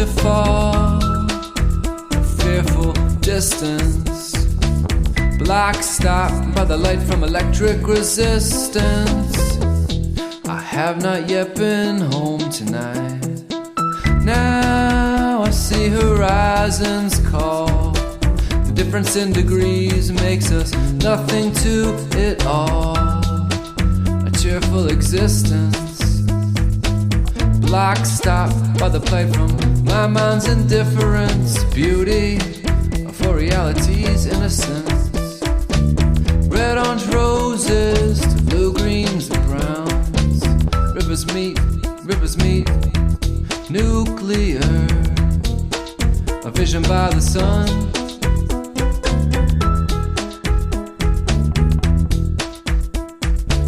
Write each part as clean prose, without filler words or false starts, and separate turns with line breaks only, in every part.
to fall, a fearful distance. Black stopped by the light from electric resistance. I have not yet been home tonight. Now I see horizons call. The difference in degrees makes us nothing to it all. A cheerful existence. Black stopped by the plate from my mind's indifference. Beauty for reality's innocence. Red, orange, roses to blue, greens and browns. Rivers meet, nuclear. A vision by the sun.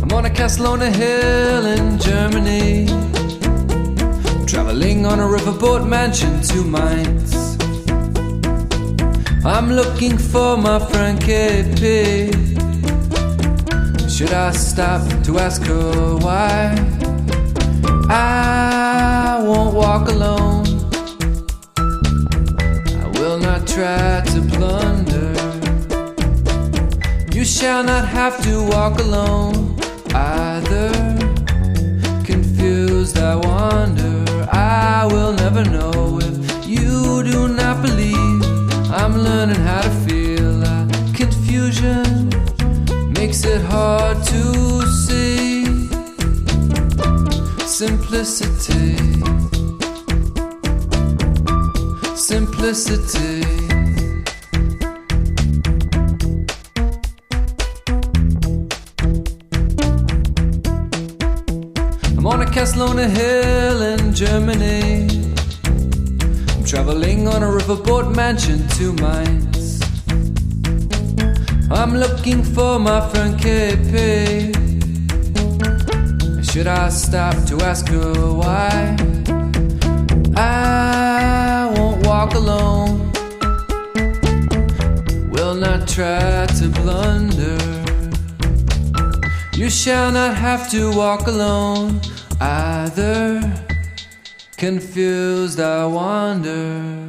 I'm on a castle on a hill in Germany, traveling on a riverboat mansion to Mainz. I'm looking for my friend KP. Should I stop to ask her why? I won't walk alone. I will not try to plunder. You shall not have to walk alone either. Confused I wander. I will never know if you do not believe. I'm learning how to feel. Confusion makes it hard to see. Simplicity, simplicity. I'm on a castle on a hill in Germany. I'm traveling on a riverboat mansion to Mainz. I'm looking for my friend KP. Should I stop to ask her why? I won't walk alone. Will not try to blunder. You shall not have to walk alone either. Confused I wander.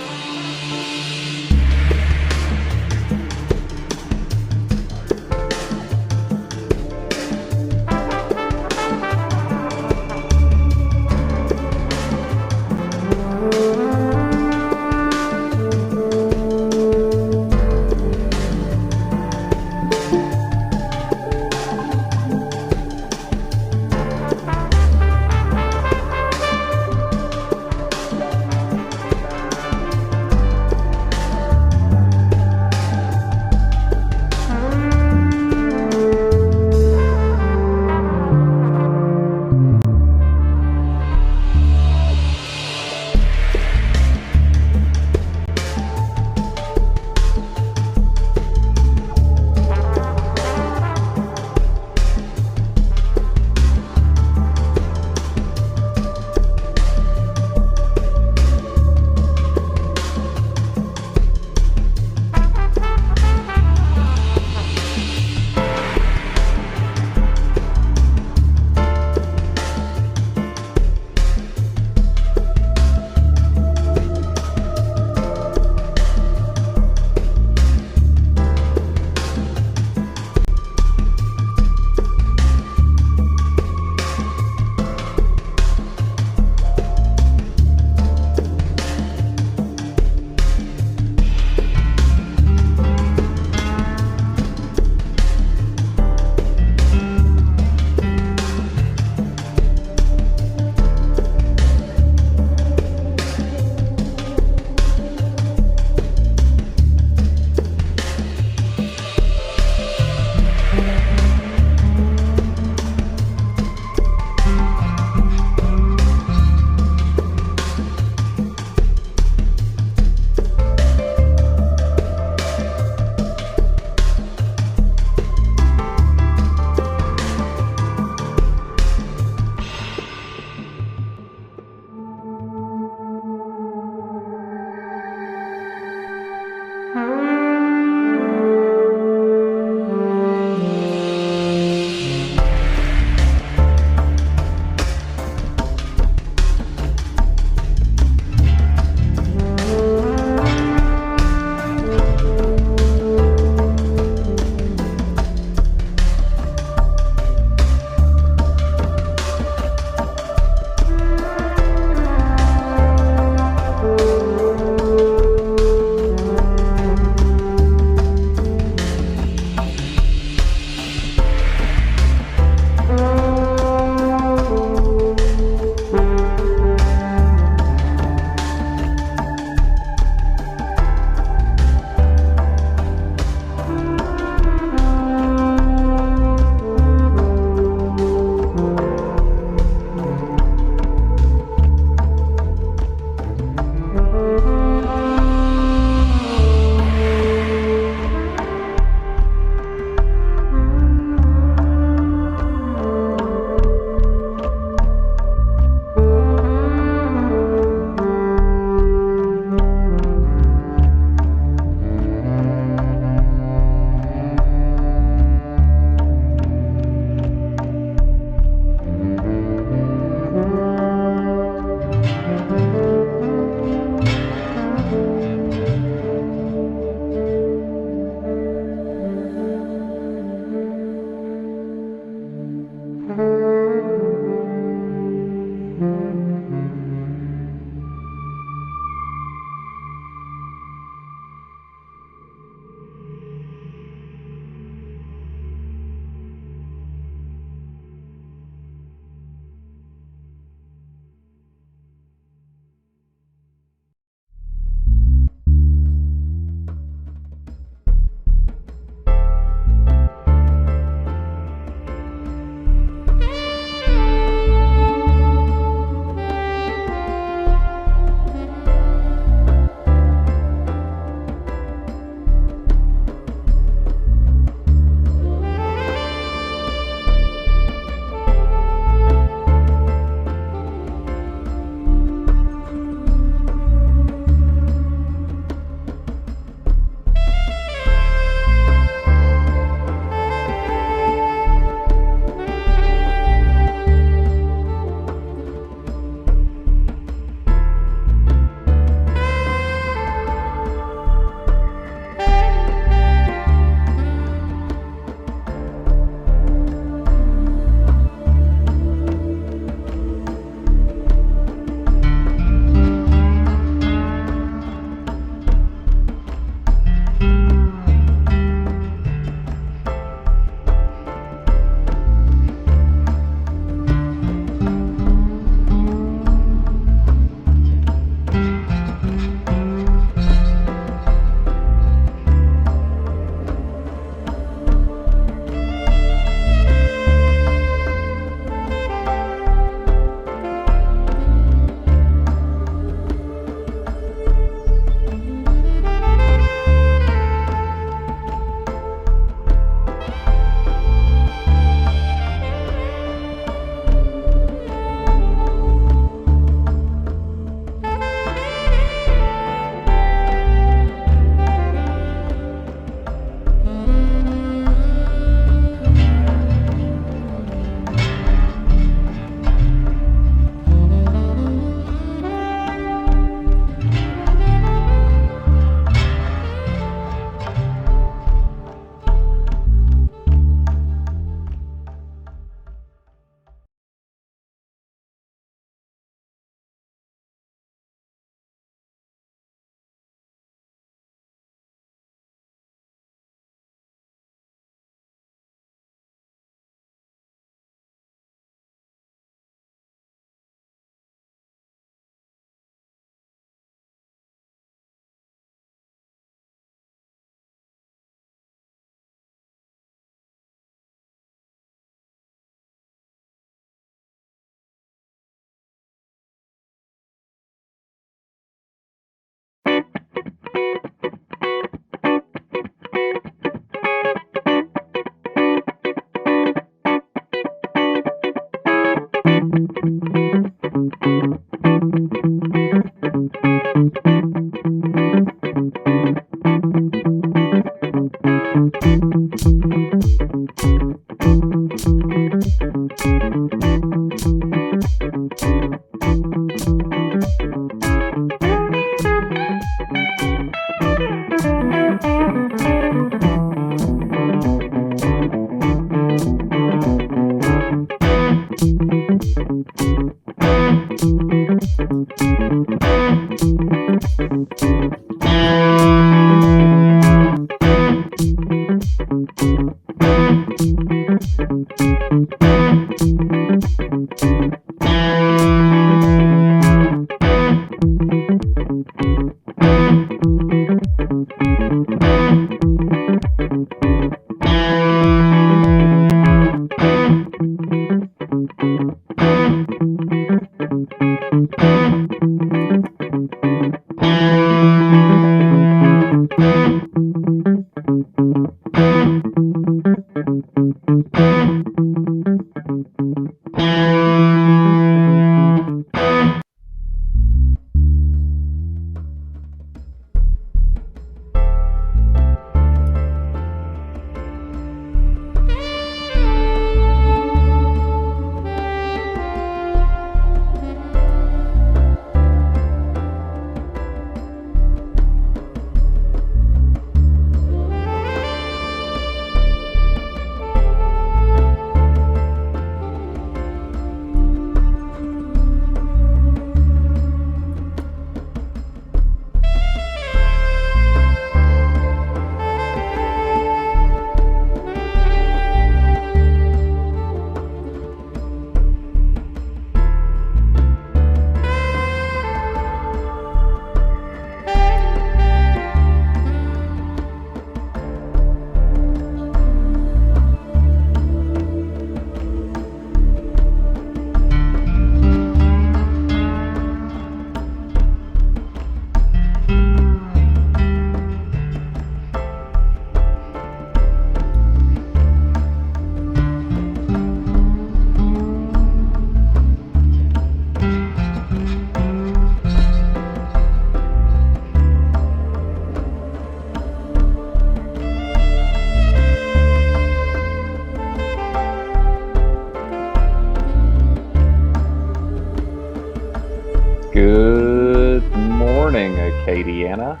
Good morning, Acadiana.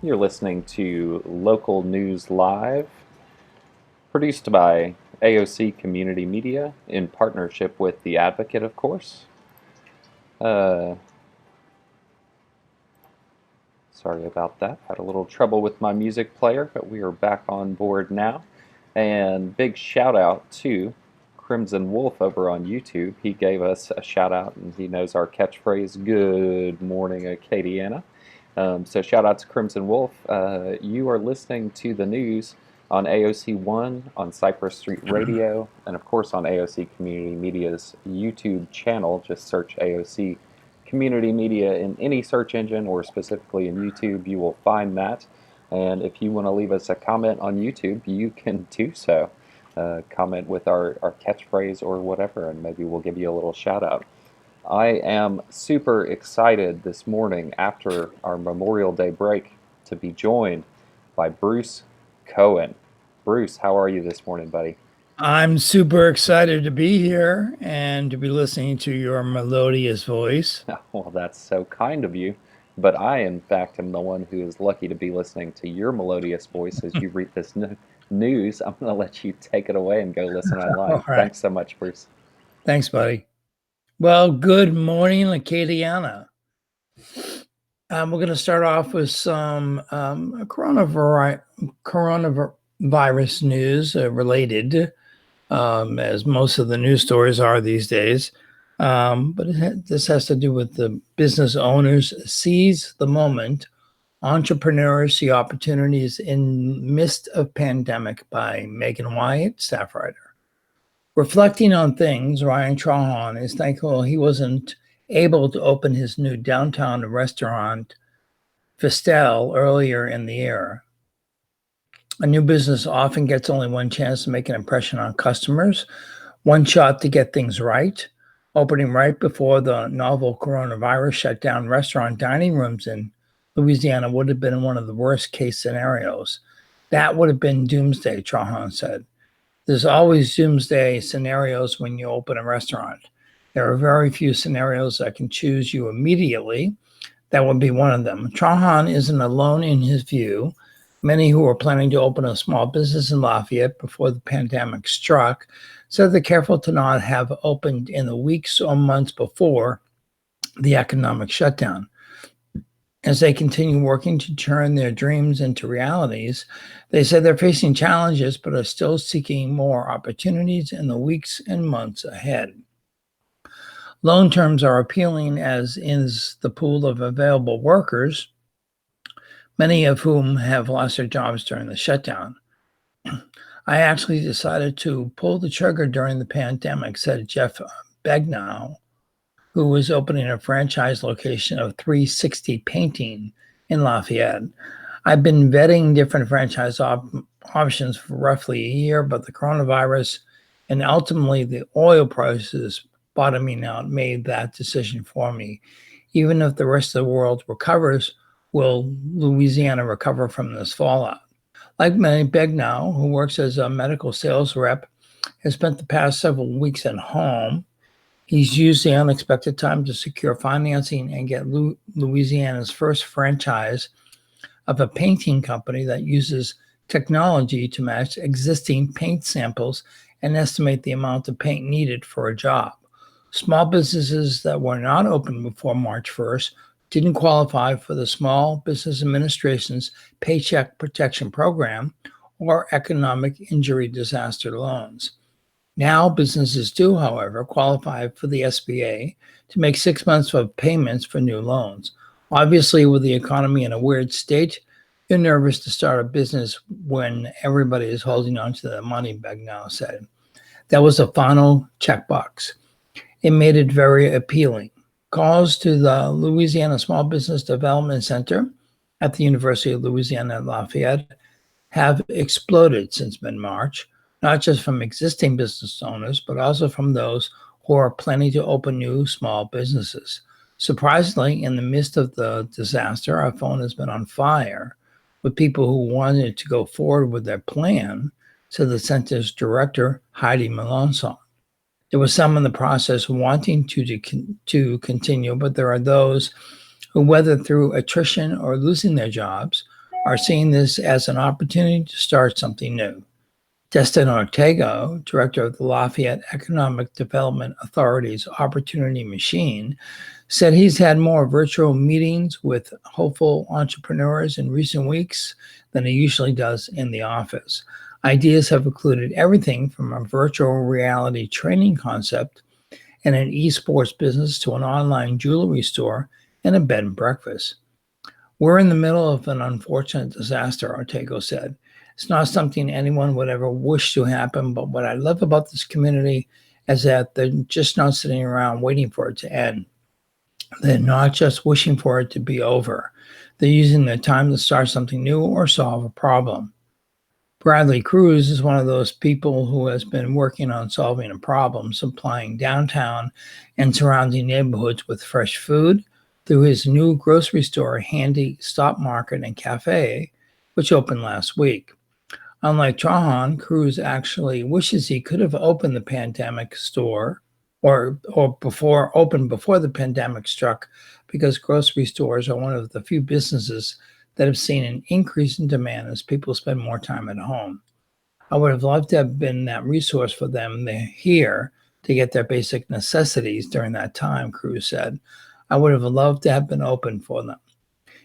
You're listening to Local News Live, produced by AOC Community Media in partnership with The Advocate, of course. Sorry about that. Had a little trouble with my music player, but we are back on board now. And big shout out to Crimson Wolf over on YouTube. He gave us a shout out and he knows our catchphrase, "Good morning, Acadiana." So shout out to Crimson Wolf. You are listening to the news on AOC 1, on Cypress Street Radio, and of course on AOC Community Media's YouTube channel. Just search AOC Community Media in any search engine or specifically in YouTube. You will find that. And if you want to leave us a comment on YouTube, you can do so. Comment with our catchphrase or whatever, and maybe we'll give you a little shout out. I am super excited this morning after our Memorial Day break to be joined by Bruce Cohen. Bruce, how are you this morning, buddy?
I'm super excited to be here and to be listening to your melodious voice.
Well, that's so kind of you. But I, in fact, am the one who is lucky to be listening to your melodious voice as you read this news. I'm going to let you take it away and go listen online.
All right.
Thanks so much, Bruce.
Thanks, buddy. Well, good morning, Acadiana. We're going to start off with some coronavirus news related, as most of the news stories are these days. But this has to do with the business owners seize the moment. Entrepreneurs see opportunities in midst of pandemic by Megan Wyatt, staff writer. Reflecting on things, Ryan Trahan is thankful he wasn't able to open his new downtown restaurant, Festel, earlier in the year. A new business often gets only one chance to make an impression on customers, one shot to get things right. Opening right before the novel coronavirus shut down restaurant dining rooms in Louisiana would have been one of the worst case scenarios. That would have been doomsday, Trahan said. There's always doomsday scenarios when you open a restaurant. There are very few scenarios that can choose you immediately. That would be one of them. Trahan isn't alone in his view. Many who were planning to open a small business in Lafayette before the pandemic struck said they're careful to not have opened in the weeks or months before the economic shutdown. As they continue working to turn their dreams into realities, they say they're facing challenges but are still seeking more opportunities in the weeks and months ahead. Loan terms are appealing, as is the pool of available workers, many of whom have lost their jobs during the shutdown. I actually decided to pull the trigger during the pandemic, said Jeff Begnow, who was opening a franchise location of 360 Painting in Lafayette. I've been vetting different franchise options for roughly a year, but the coronavirus and ultimately the oil prices bottoming out made that decision for me. Even if the rest of the world recovers, will Louisiana recover from this fallout? Like many, Begnow, who works as a medical sales rep, has spent the past several weeks at home. He's used the unexpected time to secure financing and get Louisiana's first franchise of a painting company that uses technology to match existing paint samples and estimate the amount of paint needed for a job. Small businesses that were not open before March 1st didn't qualify for the Small Business Administration's Paycheck Protection Program or economic injury disaster loans. Now businesses do, however, qualify for the SBA to make 6 months of payments for new loans. Obviously, with the economy in a weird state, you're nervous to start a business when everybody is holding on to their money, Begnow said. That was the final checkbox. It made it very appealing. Calls to the Louisiana Small Business Development Center at the University of Louisiana at Lafayette have exploded since mid-March, not just from existing business owners, but also from those who are planning to open new small businesses. Surprisingly, in the midst of the disaster, our phone has been on fire with people who wanted to go forward with their plan, said the center's director, Heidi Melanson. There were some in the process wanting to continue, but there are those who, whether through attrition or losing their jobs, are seeing this as an opportunity to start something new. Destin Ortega, director of the Lafayette Economic Development Authority's Opportunity Machine, said he's had more virtual meetings with hopeful entrepreneurs in recent weeks than he usually does in the office. Ideas have included everything from a virtual reality training concept and an esports business to an online jewelry store and a bed and breakfast. We're in the middle of an unfortunate disaster, Ortega said. It's not something anyone would ever wish to happen, but what I love about this community is that they're just not sitting around waiting for it to end. They're not just wishing for it to be over. They're using their time to start something new or solve a problem. Bradley Cruz is one of those people who has been working on solving a problem, supplying downtown and surrounding neighborhoods with fresh food through his new grocery store, Handy Stop Market and Cafe, which opened last week. Unlike Trahan, Cruz actually wishes he could have opened the pandemic store or before the pandemic struck, because grocery stores are one of the few businesses that have seen an increase in demand as people spend more time at home. I would have loved to have been that resource for them here to get their basic necessities during that time, Cruz said. I would have loved to have been open for them.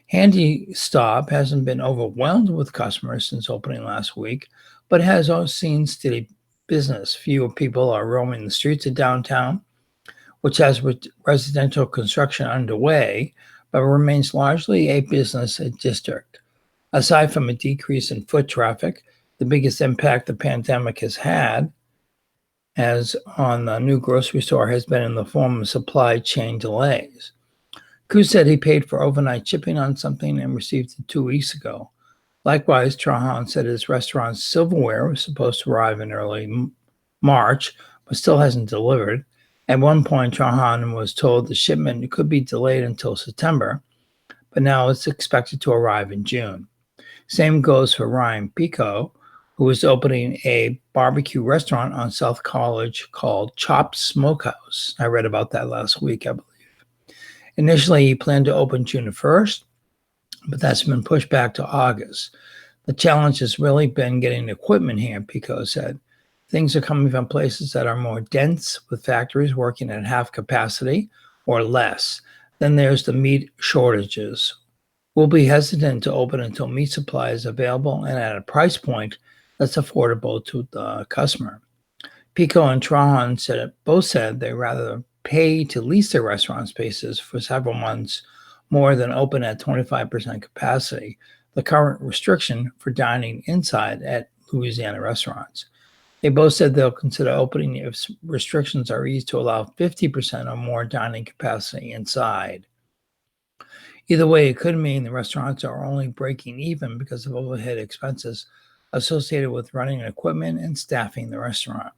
Handy Stop hasn't been overwhelmed with customers since opening last week, but has also seen steady business. Fewer people are roaming the streets of downtown, which has residential construction underway, but remains largely a business district. Aside from a decrease in foot traffic, the biggest impact the pandemic has had as on the new grocery store has been in the form of supply chain delays. Cruz said he paid for overnight shipping on something and received it 2 weeks ago. Likewise, Trahan said his restaurant's silverware was supposed to arrive in early March, but still hasn't delivered. At one point, Trahan was told the shipment could be delayed until September, but now it's expected to arrive in June. Same goes for Ryan Pico, who is opening a barbecue restaurant on South College called Chopped Smokehouse. I read about that last week, I believe. Initially, he planned to open June 1st, but that's been pushed back to August. The challenge has really been getting equipment here, Pico said. Things are coming from places that are more dense, with factories working at half capacity or less. Then there's the meat shortages. We'll be hesitant to open until meat supply is available and at a price point that's affordable to the customer. Pico and Trahan both said they'd rather pay to lease their restaurant spaces for several months more than open at 25% capacity, the current restriction for dining inside at Louisiana restaurants. They both said they'll consider opening if restrictions are eased to allow 50% or more dining capacity inside. Either way, it could mean the restaurants are only breaking even because of overhead expenses associated with running equipment and staffing the restaurant.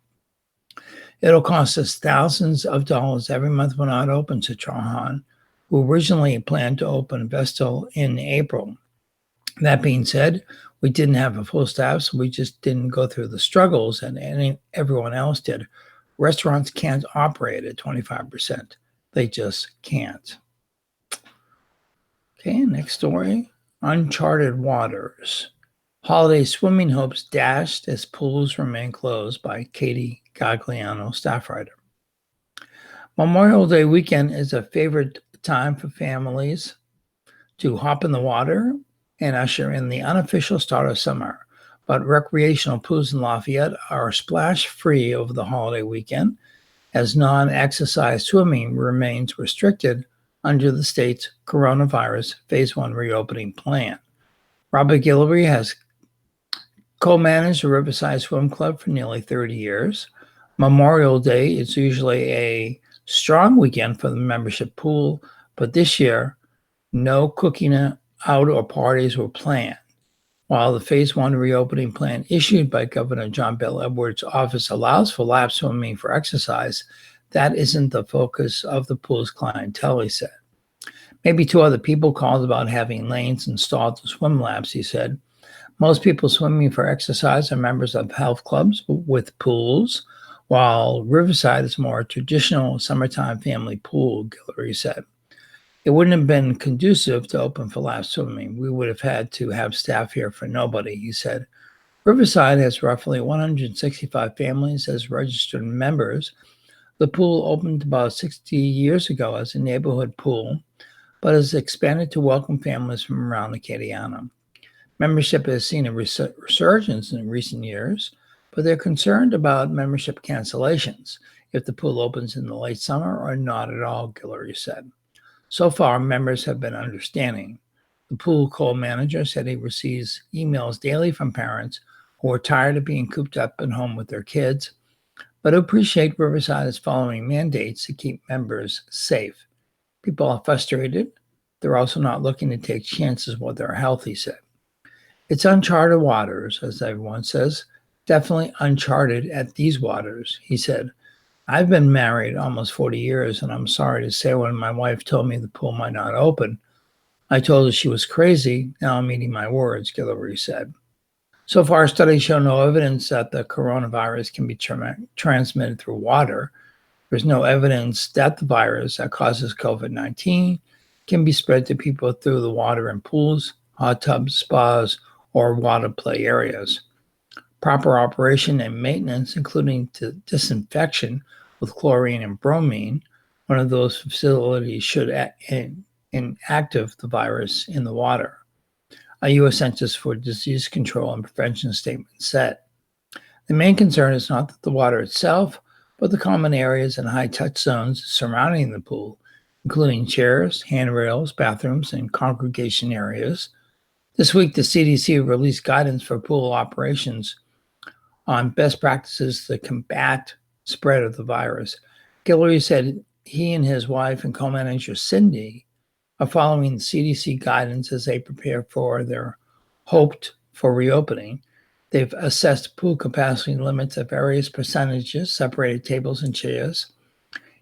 It'll cost us thousands of dollars every month we're not open, said Trahan, who originally planned to open Vestal in April. That being said, we didn't have a full staff, so we just didn't go through the struggles that everyone else did. Restaurants can't operate at 25%. They just can't. Okay, next story. Uncharted waters. Holiday swimming hopes dashed as pools remain closed by Katie Gagliano, staff writer. Memorial Day weekend is a favorite time for families to hop in the water and usher in the unofficial start of summer. But recreational pools in Lafayette are splash-free over the holiday weekend, as non-exercise swimming remains restricted under the state's coronavirus Phase 1 reopening plan. Robert Guillory has co-managed the Riverside Swim Club for nearly 30 years. Memorial Day is usually a strong weekend for the membership pool, but this year, no cooking out or parties were planned. While the Phase 1 reopening plan issued by Governor John Bel Edwards' office allows for lap swimming for exercise, that isn't the focus of the pool's clientele, he said. Maybe 2 other people called about having lanes installed to swim laps, he said. Most people swimming for exercise are members of health clubs with pools, while Riverside is more a traditional summertime family pool, Guillory said. It wouldn't have been conducive to open for lap swimming. We would have had to have staff here for nobody, he said. Riverside has roughly 165 families as registered members. The pool opened about 60 years ago as a neighborhood pool, but has expanded to welcome families from around Acadiana. Membership has seen a resurgence in recent years, but they're concerned about membership cancellations if the pool opens in the late summer or not at all, Guillory said. So far, members have been understanding. The pool co-manager said he receives emails daily from parents who are tired of being cooped up at home with their kids, but appreciate Riverside is following mandates to keep members safe. People are frustrated. They're also not looking to take chances with their health, he said. It's uncharted waters, as everyone says. Definitely uncharted at these waters, he said. I've been married almost 40 years, and I'm sorry to say when my wife told me the pool might not open, I told her she was crazy. Now I'm eating my words, Guillory said. So far, studies show no evidence that the coronavirus can be transmitted through water. There's no evidence that the virus that causes COVID-19 can be spread to people through the water in pools, hot tubs, spas, or water play areas. Proper operation and maintenance, including disinfection with chlorine and bromine, one of those facilities should inactive the virus in the water. A U.S. Centers for Disease Control and Prevention statement said. The main concern is not that the water itself, but the common areas and high-touch zones surrounding the pool, including chairs, handrails, bathrooms, and congregation areas. This week, the CDC released guidance for pool operations on best practices to combat spread of the virus. Guillory said he and his wife and co-manager Cindy are following the CDC guidance as they prepare for their hoped for reopening. They've assessed pool capacity limits at various percentages, separated tables and chairs,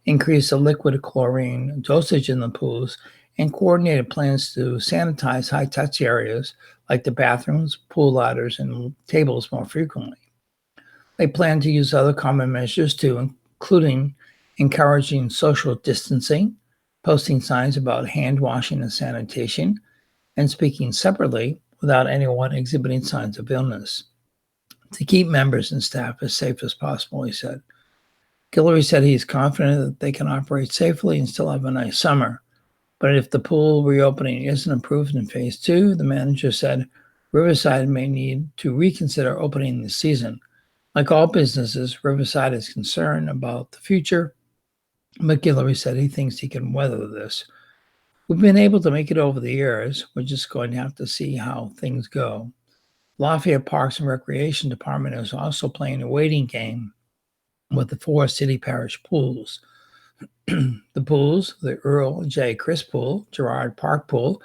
increased the liquid chlorine dosage in the pools, and coordinated plans to sanitize high-touch areas like the bathrooms, pool ladders, and tables more frequently. They plan to use other common measures too, including encouraging social distancing, posting signs about hand washing and sanitation, and speaking separately without anyone exhibiting signs of illness. To keep members and staff as safe as possible, he said. Guillory said he's confident that they can operate safely and still have a nice summer. But if the pool reopening isn't approved in phase 2, the manager said Riverside may need to reconsider opening this season. Like all businesses, Riverside is concerned about the future, but Guillory said he thinks he can weather this. We've been able to make it over the years. We're just going to have to see how things go. Lafayette Parks and Recreation Department is also playing a waiting game with the 4 city parish pools. The pools, the Earl J. Chris Pool, Gerard Park Pool,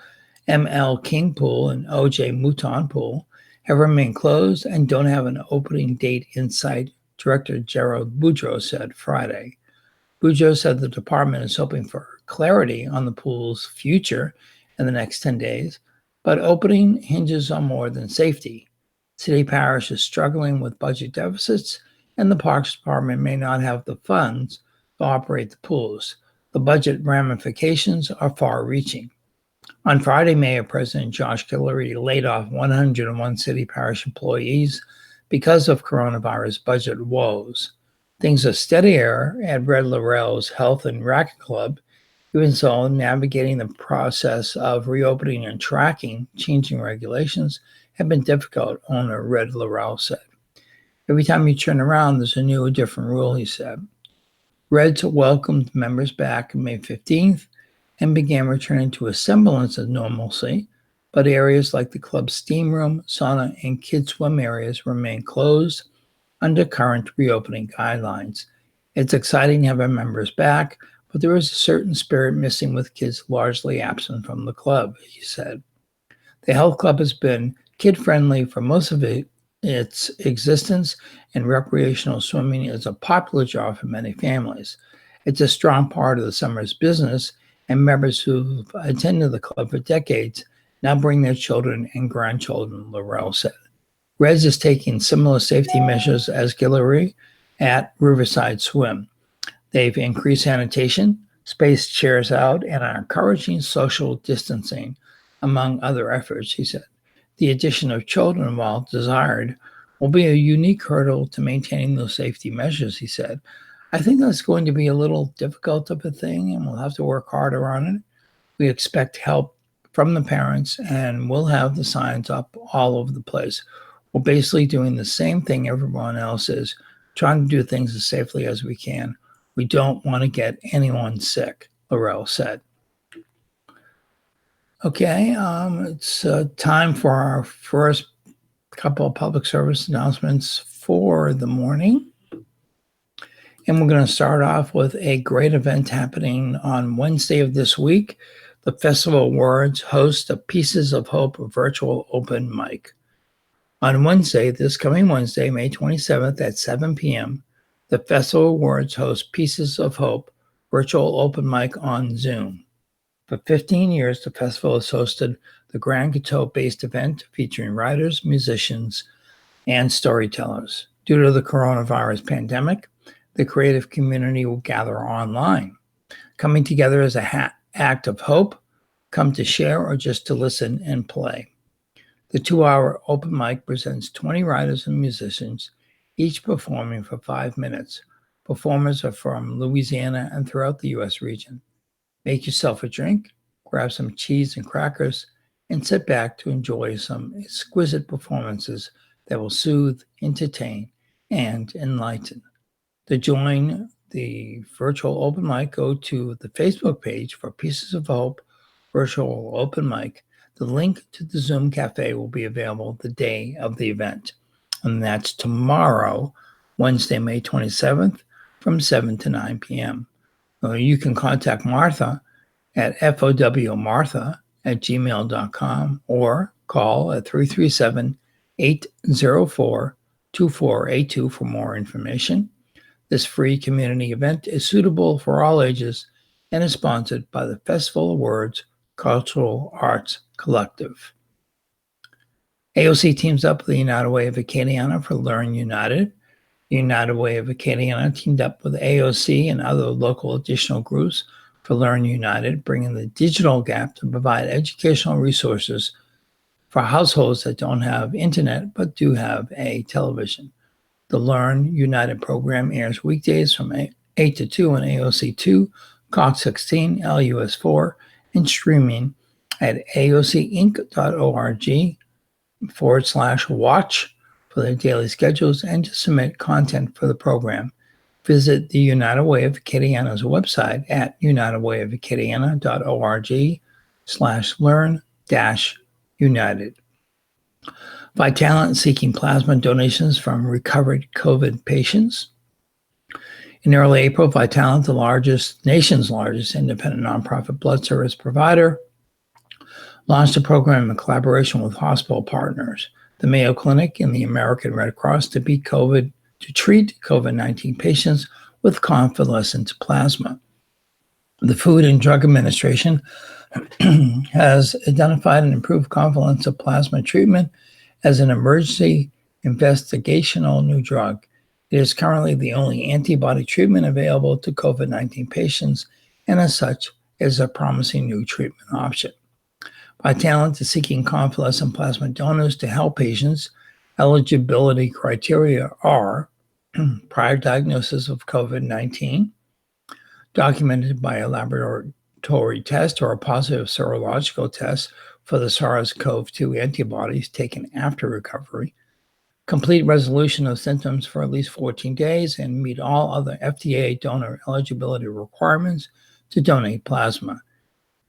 M.L. King Pool, and O.J. Mouton Pool, have remained closed and don't have an opening date in sight, Director Gerald Boudreau said Friday. Boudreau said the department is hoping for clarity on the pool's future in the next 10 days, but opening hinges on more than safety. City Parish is struggling with budget deficits, and the Parks Department may not have the funds to operate the pools. The budget ramifications are far-reaching. On Friday, Mayor President Josh Guillory laid off 101 city parish employees because of coronavirus budget woes. Things are steadier at Red Laurel's Health and Racquet Club. Even so, navigating the process of reopening and tracking changing regulations have been difficult, owner Red Laurel said. Every time you turn around, there's a new or different rule, he said. Reds welcomed members back May 15th and began returning to a semblance of normalcy, but areas like the club's steam room, sauna, and kids' swim areas remain closed under current reopening guidelines. It's exciting to have our members back, but there is a certain spirit missing with kids largely absent from the club, he said. The health club has been kid-friendly for most of its existence, and recreational swimming is a popular draw for many families. It's a strong part of the summer's business, and members who've attended the club for decades now bring their children and grandchildren, Laurel said. Reds is taking similar safety measures as Guillory at Riverside Swim. They've increased sanitation, spaced chairs out, and are encouraging social distancing, among other efforts, he said. The addition of children, while desired, will be a unique hurdle to maintaining those safety measures, he said. I think that's going to be a little difficult of a thing, and we'll have to work harder on it. We expect help from the parents, and we'll have the signs up all over the place. We're basically doing the same thing everyone else is, trying to do things as safely as we can. We don't want to get anyone sick, Laurel said. Okay, it's time for our first couple of public service announcements for the morning. And we're going to start off with a great event happening on Wednesday of this week. The Festival Awards host a Pieces of Hope virtual open mic. On Wednesday, this coming Wednesday, May 27th at 7 p.m., the Festival Awards host Pieces of Hope virtual open mic on Zoom. For 15 years, the festival has hosted the Grand Coteau-based event featuring writers, musicians, and storytellers. Due to the coronavirus pandemic, the creative community will gather online, coming together as a act of hope, come to share, or just to listen and play. The 2-hour open mic presents 20 writers and musicians, each performing for 5 minutes. Performers are from Louisiana and throughout the U.S. region. Make yourself a drink, grab some cheese and crackers, and sit back to enjoy some exquisite performances that will soothe, entertain, and enlighten. To join the virtual open mic, go to the Facebook page for Pieces of Hope Virtual Open Mic. The link to the Zoom Cafe will be available the day of the event, and that's tomorrow, Wednesday, May 27th, from 7 to 9 p.m. You can contact Martha at fowmartha@gmail.com or call at 337-804-2482 for more information. This free community event is suitable for all ages and is sponsored by the Festival Awards Cultural Arts Collective. AOC teams up with the United Way of Acadiana for Learn United. The United Way of Acadiana teamed up with AOC and other local additional groups for Learn United, bringing the digital gap to provide educational resources for households that don't have internet but do have a television. The Learn United program airs weekdays from 8 to 2 on AOC 2, Cox 16, LUS 4, and streaming at aocinc.org/watch for their daily schedules and to submit content for the program. Visit the United Way of Acadiana's website at unitedwayofacadiana.org/learn-united. Vitalant seeking plasma donations from recovered COVID patients. In early April, Vitalant, the nation's largest independent nonprofit blood service provider, launched a program in collaboration with hospital partners, the Mayo Clinic and the American Red Cross, to treat COVID-19 patients with convalescent plasma. The Food and Drug Administration has identified and improved convalescent plasma treatment as an emergency investigational new drug. It is currently the only antibody treatment available to COVID-19 patients, and as such, is a promising new treatment option. Vitalant is seeking convalescent plasma donors to help patients. Eligibility criteria are prior diagnosis of COVID-19, documented by a laboratory test or a positive serological test for the SARS-CoV-2 antibodies taken after recovery, complete resolution of symptoms for at least 14 days, and meet all other FDA donor eligibility requirements to donate plasma.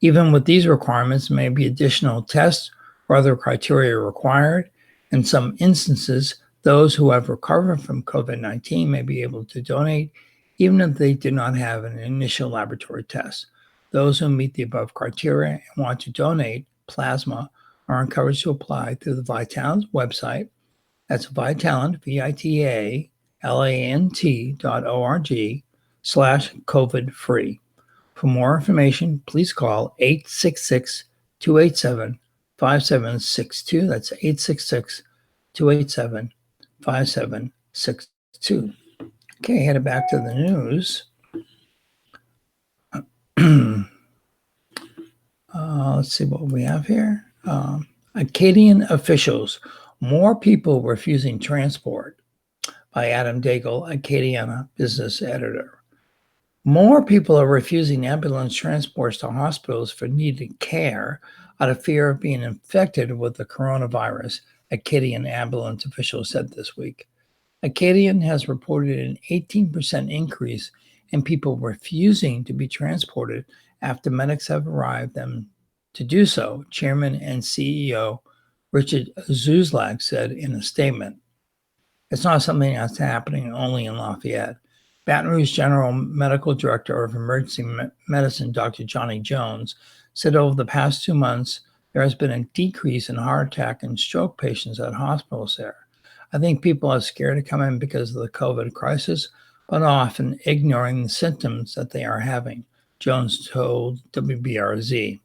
Even with these requirements, may be additional tests or other criteria required. In some instances, those who have recovered from COVID-19 may be able to donate, even if they do not have an initial laboratory test. Those who meet the above criteria and want to donate plasma are encouraged to apply through the Vitalant website. That's Vitalant, VITALANT.org/COVID-free. For more information, please call 866-287-5762. That's 866-287-5762. Okay, headed back to the news. Let's see what we have here. Acadian officials, more people refusing transport, by Adam Daigle, Acadiana business editor. More people are refusing ambulance transports to hospitals for needed care out of fear of being infected with the coronavirus, Acadian ambulance officials said this week. Acadian has reported an 18% increase in people refusing to be transported after medics have arrived them to do so, Chairman and CEO Richard Zuzlak said in a statement. It's not something that's happening only in Lafayette. Baton Rouge General Medical Director of Emergency Medicine, Dr. Johnny Jones, said over the past 2 months, there has been a decrease in heart attack and stroke patients at hospitals there. I think people are scared to come in because of the COVID crisis, but often ignoring the symptoms that they are having, Jones told WBRZ.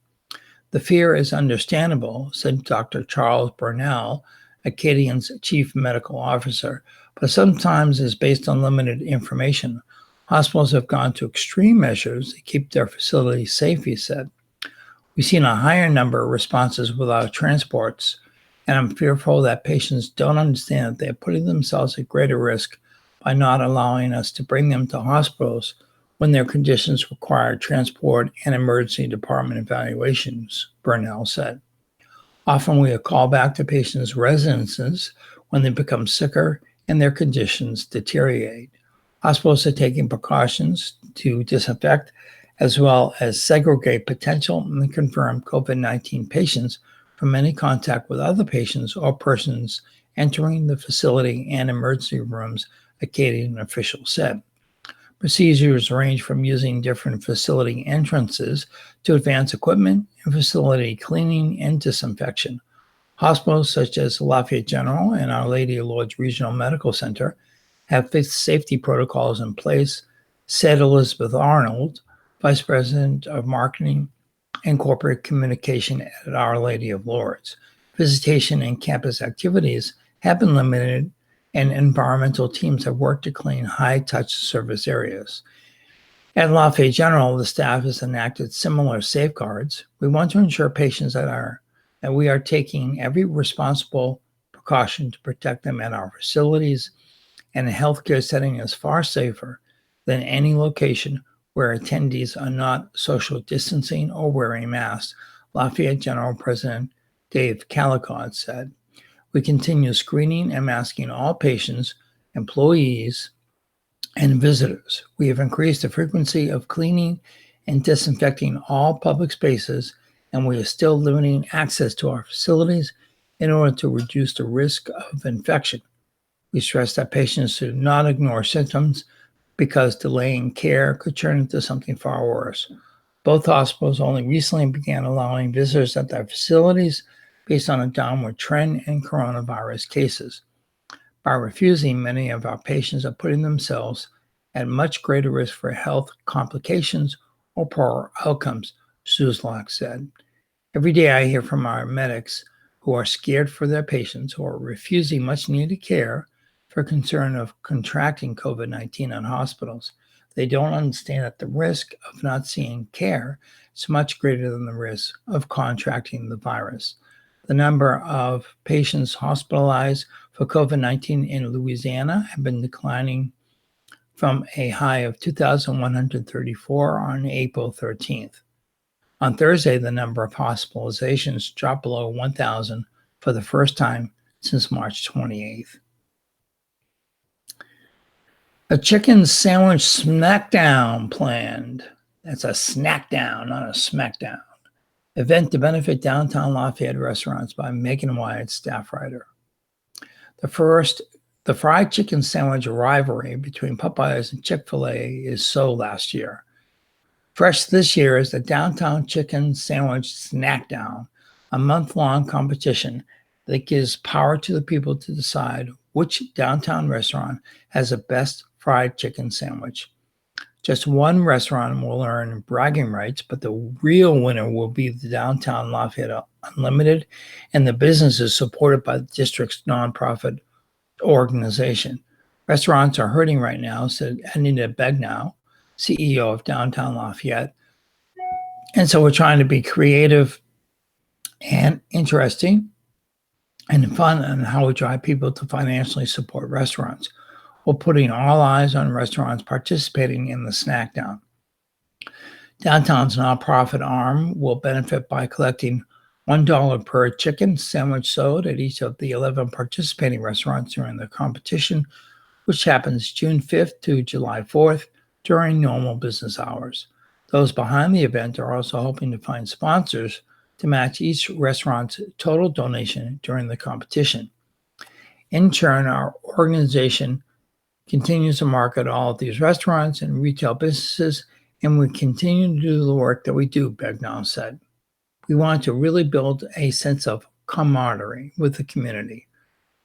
The fear is understandable, said Dr. Charles Burnell, Acadian's chief medical officer, but sometimes is based on limited information. Hospitals have gone to extreme measures to keep their facilities safe, he said. We've seen a higher number of responses without transports, and I'm fearful that patients don't understand that they're putting themselves at greater risk by not allowing us to bring them to hospitals when their conditions require transport and emergency department evaluations, Burnell said. Often we are called back to patients' residences when they become sicker and their conditions deteriorate. Hospitals are taking precautions to disinfect as well as segregate potential and confirmed COVID-19 patients from any contact with other patients or persons entering the facility and emergency rooms, Acadian officials said. Procedures range from using different facility entrances to advanced equipment and facility cleaning and disinfection. Hospitals such as Lafayette General and Our Lady of Lourdes Regional Medical Center have fixed safety protocols in place, said Elizabeth Arnold, Vice President of Marketing and corporate communication at Our Lady of Lourdes. Visitation and campus activities have been limited, and environmental teams have worked to clean high-touch service areas. At Lafayette General, the staff has enacted similar safeguards. We want to ensure patients that we are taking every responsible precaution to protect them at our facilities, and a healthcare setting is far safer than any location where attendees are not social distancing or wearing masks, Lafayette General President Dave Calicott said. We continue screening and masking all patients, employees, and visitors. We have increased the frequency of cleaning and disinfecting all public spaces, and we are still limiting access to our facilities in order to reduce the risk of infection. We stress that patients should not ignore symptoms because delaying care could turn into something far worse. Both hospitals only recently began allowing visitors at their facilities based on a downward trend in coronavirus cases. By refusing, many of our patients are putting themselves at much greater risk for health complications or poor outcomes, Suslak said. Every day I hear from our medics who are scared for their patients or refusing much needed care for concern of contracting COVID-19 in hospitals. They don't understand that the risk of not seeing care is much greater than the risk of contracting the virus. The number of patients hospitalized for COVID-19 in Louisiana have been declining from a high of 2,134 on April 13th. On Thursday, the number of hospitalizations dropped below 1,000 for the first time since March 28th. A chicken sandwich smackdown planned. That's a snackdown, not a smackdown. Event to benefit downtown Lafayette restaurants by Megan Wyatt, staff writer. The fried chicken sandwich rivalry between Popeyes and Chick-fil-A is so last year. Fresh this year is the Downtown Chicken Sandwich Snackdown, a month-long competition that gives power to the people to decide which downtown restaurant has the best fried chicken sandwich. Just one restaurant will earn bragging rights, but the real winner will be the Downtown Lafayette Unlimited, and the business is supported by the district's nonprofit organization. Restaurants are hurting right now, said Anita Begnow, CEO of Downtown Lafayette. And so we're trying to be creative and interesting and fun on how we drive people to financially support restaurants. We're putting all eyes on restaurants participating in the Snackdown. Downtown's nonprofit arm will benefit by collecting $1 per chicken sandwich sold at each of the 11 participating restaurants during the competition, which happens June 5th to July 4th during normal business hours. Those behind the event are also hoping to find sponsors to match each restaurant's total donation during the competition. In turn, our organization continues to market all of these restaurants and retail businesses, and we continue to do the work that we do, Begnow said. We want to really build a sense of camaraderie with the community.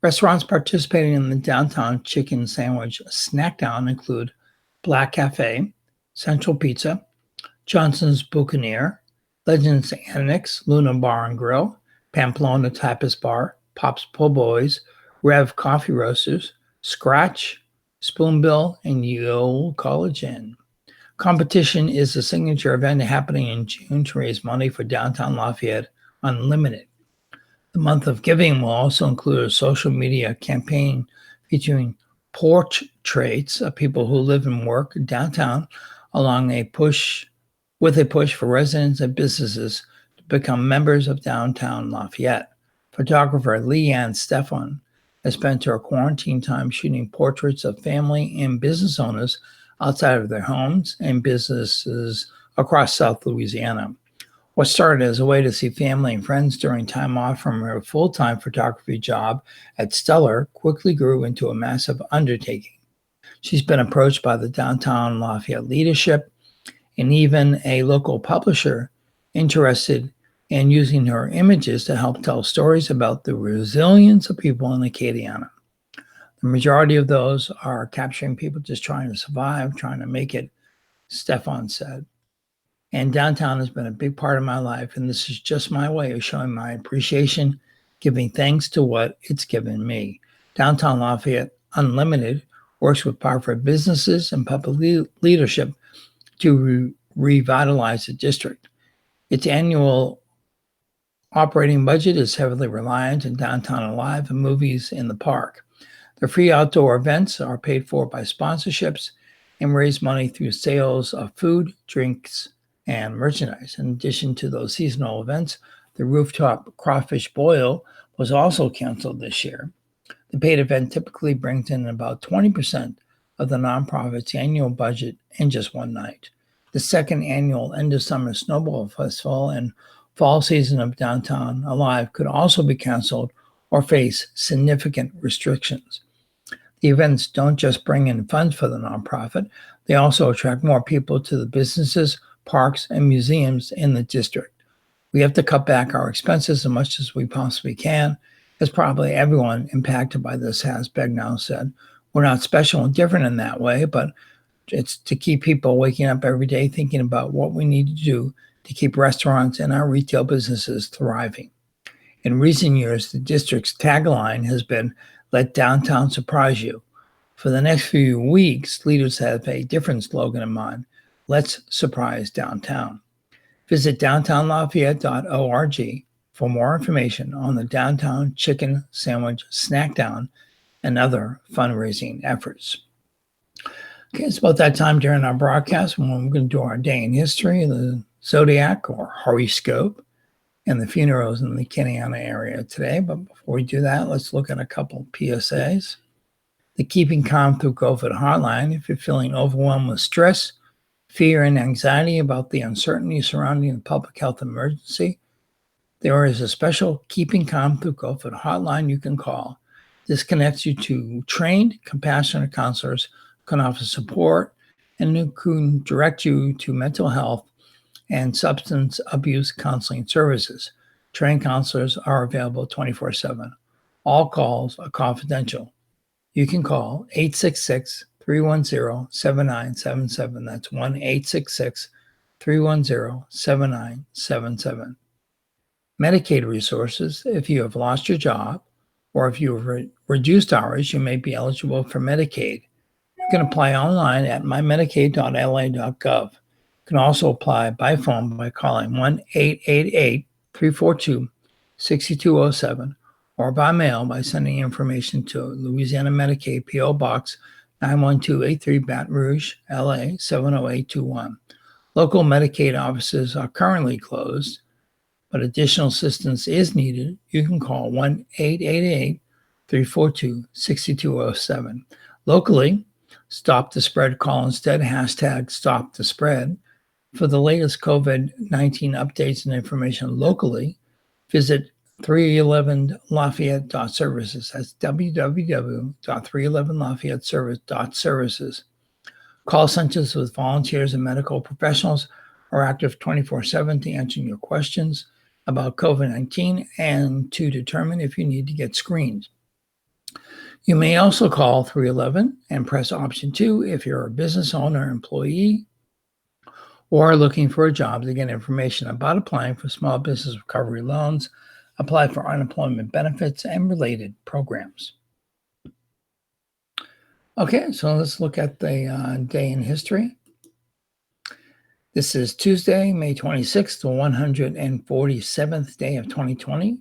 Restaurants participating in the Downtown Chicken Sandwich Snackdown include Black Cafe, Central Pizza, Johnson's Buccaneer, Legends Annex, Luna Bar and Grill, Pamplona Tapas Bar, Pop's Po' Boys, Rev Coffee Roasters, Scratch, Spoonbill, and Yale College Inn. Competition is a signature event happening in June to raise money for Downtown Lafayette Unlimited. The month of giving will also include a social media campaign featuring portraits of people who live and work downtown with a push for residents and businesses to become members of Downtown Lafayette. Photographer Leanne Stefan has spent her quarantine time shooting portraits of family and business owners outside of their homes and businesses across South Louisiana. What started as a way to see family and friends during time off from her full-time photography job at Stellar quickly grew into a massive undertaking. She's been approached by the Downtown Lafayette leadership and even a local publisher interested in using her images to help tell stories about the resilience of people in Acadiana. The majority of those are capturing people just trying to survive, trying to make it, Stefan said. And downtown has been a big part of my life, and this is just my way of showing my appreciation, giving thanks to what it's given me. Downtown Lafayette Unlimited works with powerful businesses and public leadership to revitalize the district. Its annual operating budget is heavily reliant on Downtown Alive and movies in the park. The free outdoor events are paid for by sponsorships and raise money through sales of food, drinks, and merchandise. In addition to those seasonal events, the rooftop crawfish boil was also canceled this year. The paid event typically brings in about 20% of the nonprofit's annual budget in just one night. The second annual end of summer snowball festival and fall season of Downtown Alive could also be canceled or face significant restrictions. The events don't just bring in funds for the nonprofit, they also attract more people to the businesses, parks, and museums in the district. We have to cut back our expenses as much as we possibly can, as probably everyone impacted by this has, Begnow said. We're not special and different in that way, but it's to keep people waking up every day thinking about what we need to do to keep restaurants and our retail businesses thriving. In recent years, the district's tagline has been, "Let downtown surprise you." For the next few weeks, leaders have a different slogan in mind, "Let's surprise downtown." Visit downtownlafayette.org for more information on the Downtown Chicken Sandwich Snackdown and other fundraising efforts. Okay, it's about that time during our broadcast when we're going to do our day in history, the zodiac or horoscope, and the funerals in the Kenneana area today. But before we do that, let's look at a couple PSAs. The Keeping Calm Through COVID hotline. If you're feeling overwhelmed with stress, fear, and anxiety about the uncertainty surrounding the public health emergency, there is a special Keeping Calm Through COVID hotline you can call. This connects you to trained, compassionate counselors who can offer support and who can direct you to mental health and substance abuse counseling services. Trained counselors are available 24/7. All calls are confidential. You can call 866-310-7977. That's 1-866-310-7977. Medicaid resources. If you have lost your job or if you have reduced hours, you may be eligible for Medicaid. You can apply online at mymedicaid.la.gov. You can also apply by phone by calling 1-888-342-6207 or by mail by sending information to Louisiana Medicaid P.O. Box 91283 Baton Rouge, LA 70821. Local Medicaid offices are currently closed, but additional assistance is needed. You can call 1-888-342-6207. Locally, Stop the Spread, call instead, #StopTheSpread. For the latest COVID-19 updates and information locally, visit 311lafayette.services. That's www.311lafayette.services. Call centers with volunteers and medical professionals are active 24/7 to answer your questions about COVID-19 and to determine if you need to get screened. You may also call 311 and press option 2 if you're a business owner, employee, or looking for a job to get information about applying for small business recovery loans, apply for unemployment benefits, and related programs. Okay, so let's look at the day in history. This is Tuesday, May 26th, the 147th day of 2020.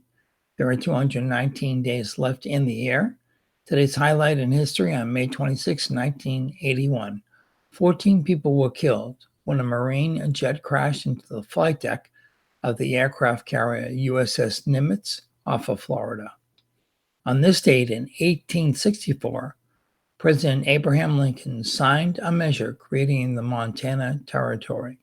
There are 219 days left in the year. Today's highlight in history on May 26, 1981. 14 people were killed when a Marine jet crashed into the flight deck of the aircraft carrier USS Nimitz off of Florida. On this date in 1864, President Abraham Lincoln signed a measure creating the Montana Territory.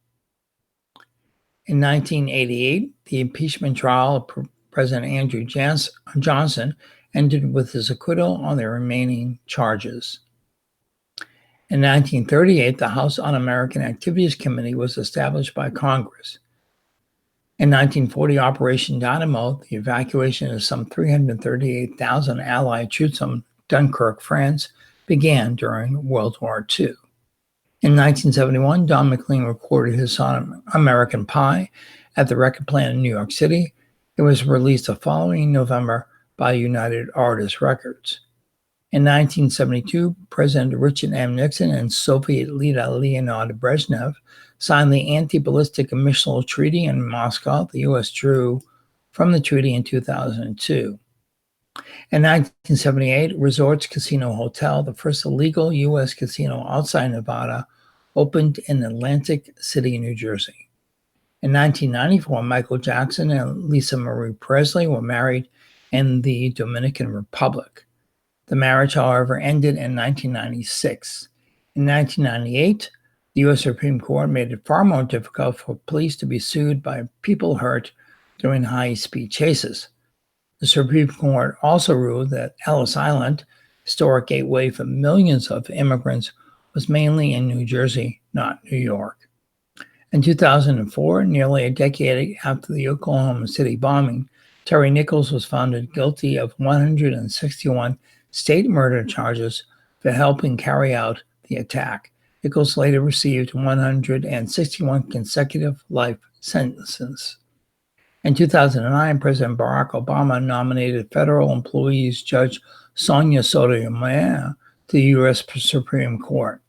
In 1988, the impeachment trial of President Andrew Johnson ended with his acquittal on the remaining charges. In 1938, the House Un-American Activities Committee was established by Congress. In 1940, Operation Dynamo, the evacuation of some 338,000 Allied troops from Dunkirk, France, began during World War II. In 1971, Don McLean recorded his song American Pie at the record plant in New York City. It was released the following November by United Artists Records. In 1972, President Richard M. Nixon and Soviet leader Leonid Brezhnev signed the Anti-Ballistic Missile Treaty in Moscow. The U.S. drew from the treaty in 2002. In 1978, Resorts Casino Hotel, the first illegal U.S. casino outside Nevada, opened in Atlantic City, New Jersey. In 1994, Michael Jackson and Lisa Marie Presley were married in the Dominican Republic. The marriage, however, ended in 1996. In 1998, the U.S. Supreme Court made it far more difficult for police to be sued by people hurt during high-speed chases. The Supreme Court also ruled that Ellis Island, historic gateway for millions of immigrants, was mainly in New Jersey, not New York. In 2004, nearly a decade after the Oklahoma City bombing, Terry Nichols was found guilty of 161 state murder charges for helping carry out the attack. Nichols later received 161 consecutive life sentences. In 2009, President Barack Obama nominated federal employees Judge Sonia Sotomayor to the U.S. Supreme Court.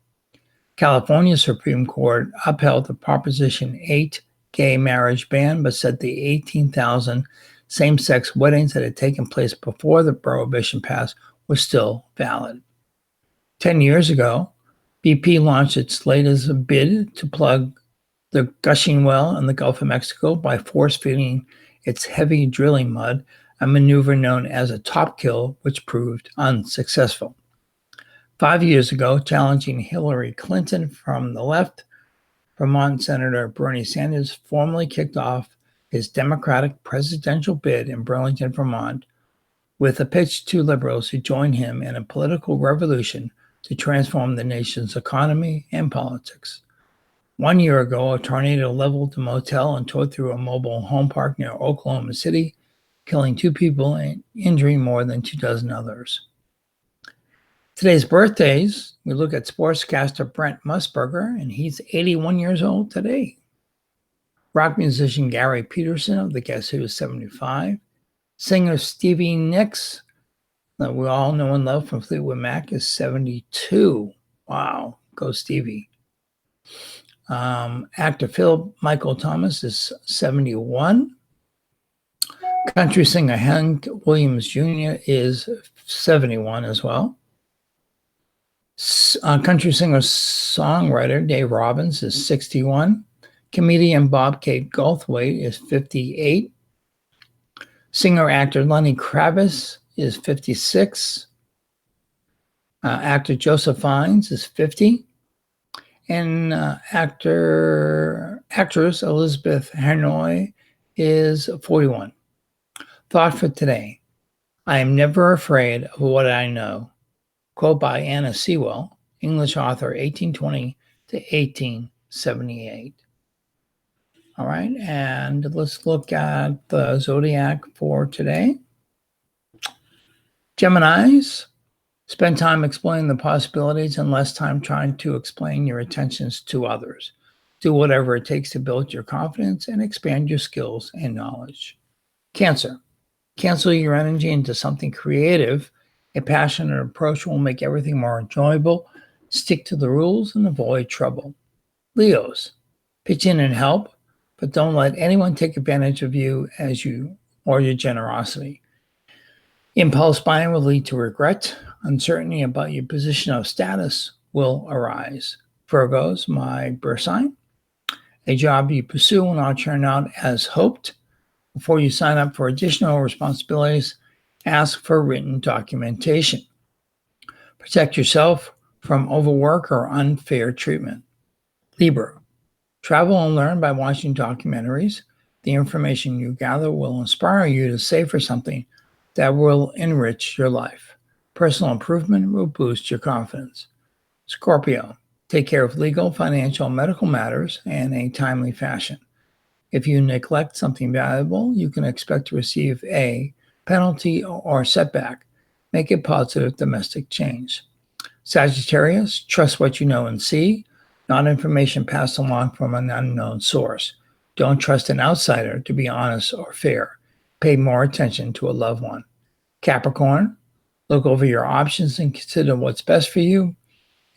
California Supreme Court upheld the Proposition 8 gay marriage ban, but said the 18,000 same-sex weddings that had taken place before the prohibition passed were still valid. 10 years ago, BP launched its latest bid to plug the gushing well in the Gulf of Mexico by force-feeding its heavy drilling mud, a maneuver known as a top kill, which proved unsuccessful. 5 years ago, challenging Hillary Clinton from the left, Vermont Senator Bernie Sanders formally kicked off his Democratic presidential bid in Burlington, Vermont, with a pitch to liberals who joined him in a political revolution to transform the nation's economy and politics. 1 year ago, a tornado leveled the motel and tore through a mobile home park near Oklahoma City, killing 2 people and injuring more than 24 others. Today's birthdays, we look at sportscaster Brent Musburger, and he's 81 years old today. Rock musician Gary Peterson of the Guess Who is 75. Singer Stevie Nicks, that we all know and love from Fleetwood Mac, is 72. Wow, go Stevie. Actor Phil Michael Thomas is 71. Country singer Hank Williams Jr. is 71 as well. Country singer-songwriter Dave Robbins is 61. Comedian Bob Kate Goldthwait is 58. Singer-actor Lenny Kravitz is 56. Actor Joseph Fiennes is 50. And actress Elizabeth Hanoi is 41. Thought for today: I am never afraid of what I know. Quote by Anna Sewell, English author, 1820 to 1878. All right, and let's look at the zodiac for today. Geminis, spend time exploring the possibilities and less time trying to explain your intentions to others. Do whatever it takes to build your confidence and expand your skills and knowledge. Cancer, cancel your energy into something creative. A passionate approach will make everything more enjoyable. Stick to the rules and avoid trouble. Leos, pitch in and help, but don't let anyone take advantage of you or your generosity. Impulse buying will lead to regret. Uncertainty about your position of status will arise. Virgos, my birth sign. A job you pursue will not turn out as hoped. Before you sign up for additional responsibilities, ask for written documentation. Protect yourself from overwork or unfair treatment. Libra, travel and learn by watching documentaries. The information you gather will inspire you to save for something that will enrich your life. Personal improvement will boost your confidence. Scorpio, take care of legal, financial, and medical matters in a timely fashion. If you neglect something valuable, you can expect to receive a penalty or setback. Make a positive domestic change. Sagittarius, trust what you know and see. not information passed along from an unknown source. Don't trust an outsider to be honest or fair. Pay more attention to a loved one. Capricorn, look over your options and consider what's best for you.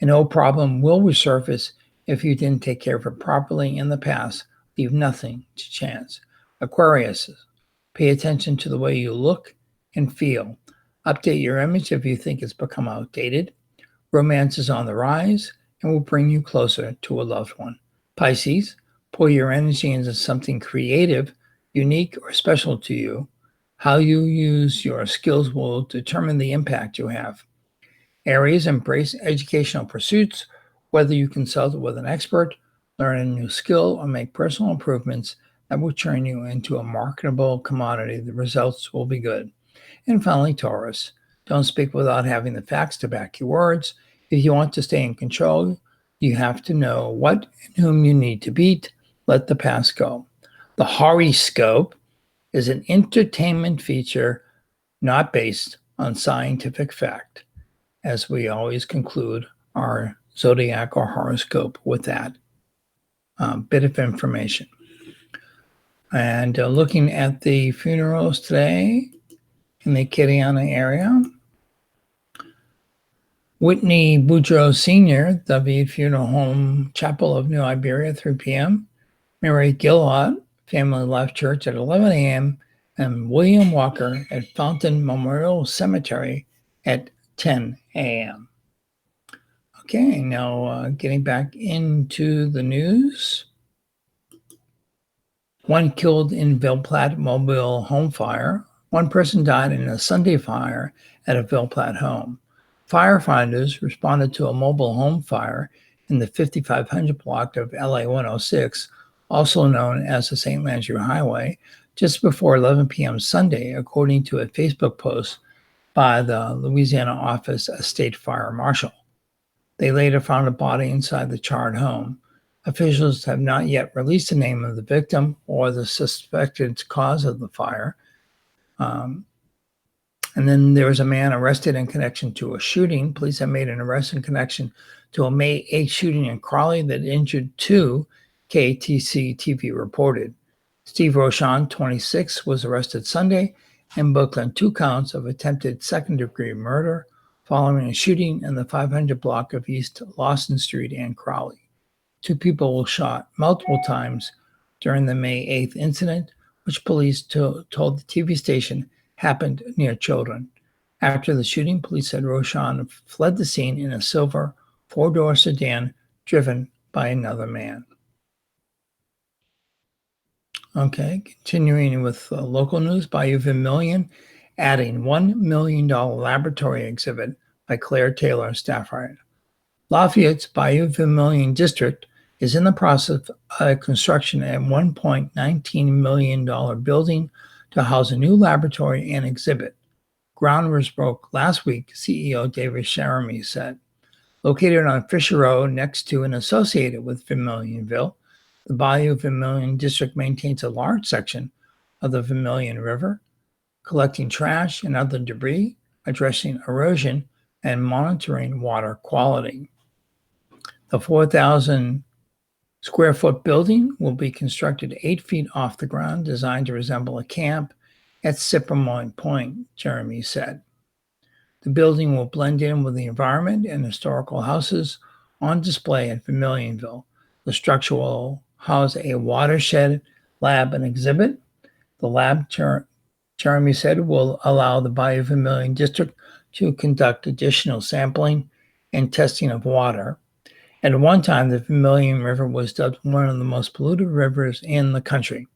An old problem will resurface if you didn't take care of it properly in the past. Leave nothing to chance. Aquarius, pay attention to the way you look and feel. Update your image if you think it's become outdated. Romance is on the rise and will bring you closer to a loved one. Pisces, pour your energy into something creative, unique, or special to you. How you use your skills will determine the impact you have. Aries, embrace educational pursuits, whether you consult with an expert, learn a new skill, or make personal improvements that will turn you into a marketable commodity. The results will be good. And finally, Taurus, don't speak without having the facts to back your words. If you want to stay in control, you have to know what and whom you need to beat. Let the past go. The horoscope is an entertainment feature not based on scientific fact, as we always conclude our zodiac or horoscope with that bit of information. And looking at the funerals today in the Kiriana area, Whitney Boudreaux Sr., David Funeral Home Chapel of New Iberia, 3 p.m., Mary Gillot, Family Life Church at 11 a.m., and William Walker at Fountain Memorial Cemetery at 10 a.m. Okay, now getting back into the news. One killed in Platte mobile home fire. One person died in a Sunday fire at a Platte home. Firefighters responded to a mobile home fire in the 5500 block of LA 106, also known as the St. Landry Highway, just before 11 p.m. Sunday, according to a Facebook post by the Louisiana Office of State Fire Marshal. They later found a body inside the charred home. Officials have not yet released the name of the victim or the suspected cause of the fire. And then there was a man arrested in connection to a shooting. Police have made an arrest in connection to a May 8th shooting in Crawley that injured 2, KTC TV reported. Steve Rochon, 26, was arrested Sunday and booked on 2 counts of attempted second-degree murder following a shooting in the 500 block of East Lawson Street and Crawley. 2 people were shot multiple times during the May 8th incident, which police told the TV station happened near children. After the shooting, police said Rochon fled the scene in a silver 4-door sedan driven by another man. Okay, continuing with local news, Bayou Vermilion adding $1 million laboratory exhibit by Claire Taylor, staff writer. Lafayette's Bayou Vermilion district is in the process of construction at $1.19 million building to house a new laboratory and exhibit. Ground was broke last week, CEO David Sharamy said. Located on Fisher Road next to and associated with Vermilionville, the Bayou Vermilion district maintains a large section of the Vermilion River, collecting trash and other debris, addressing erosion, and monitoring water quality. The 4,000 square foot building will be constructed 8 feet off the ground, designed to resemble a camp at Sippermoy Point, Jeremy said. The building will blend in with the environment and historical houses on display at Vermilionville. The structure will house a watershed lab and exhibit. The lab, Jeremy said, will allow the Bayou Vermilion district to conduct additional sampling and testing of water. At one time, the Vermilion River was dubbed one of the most polluted rivers in the country.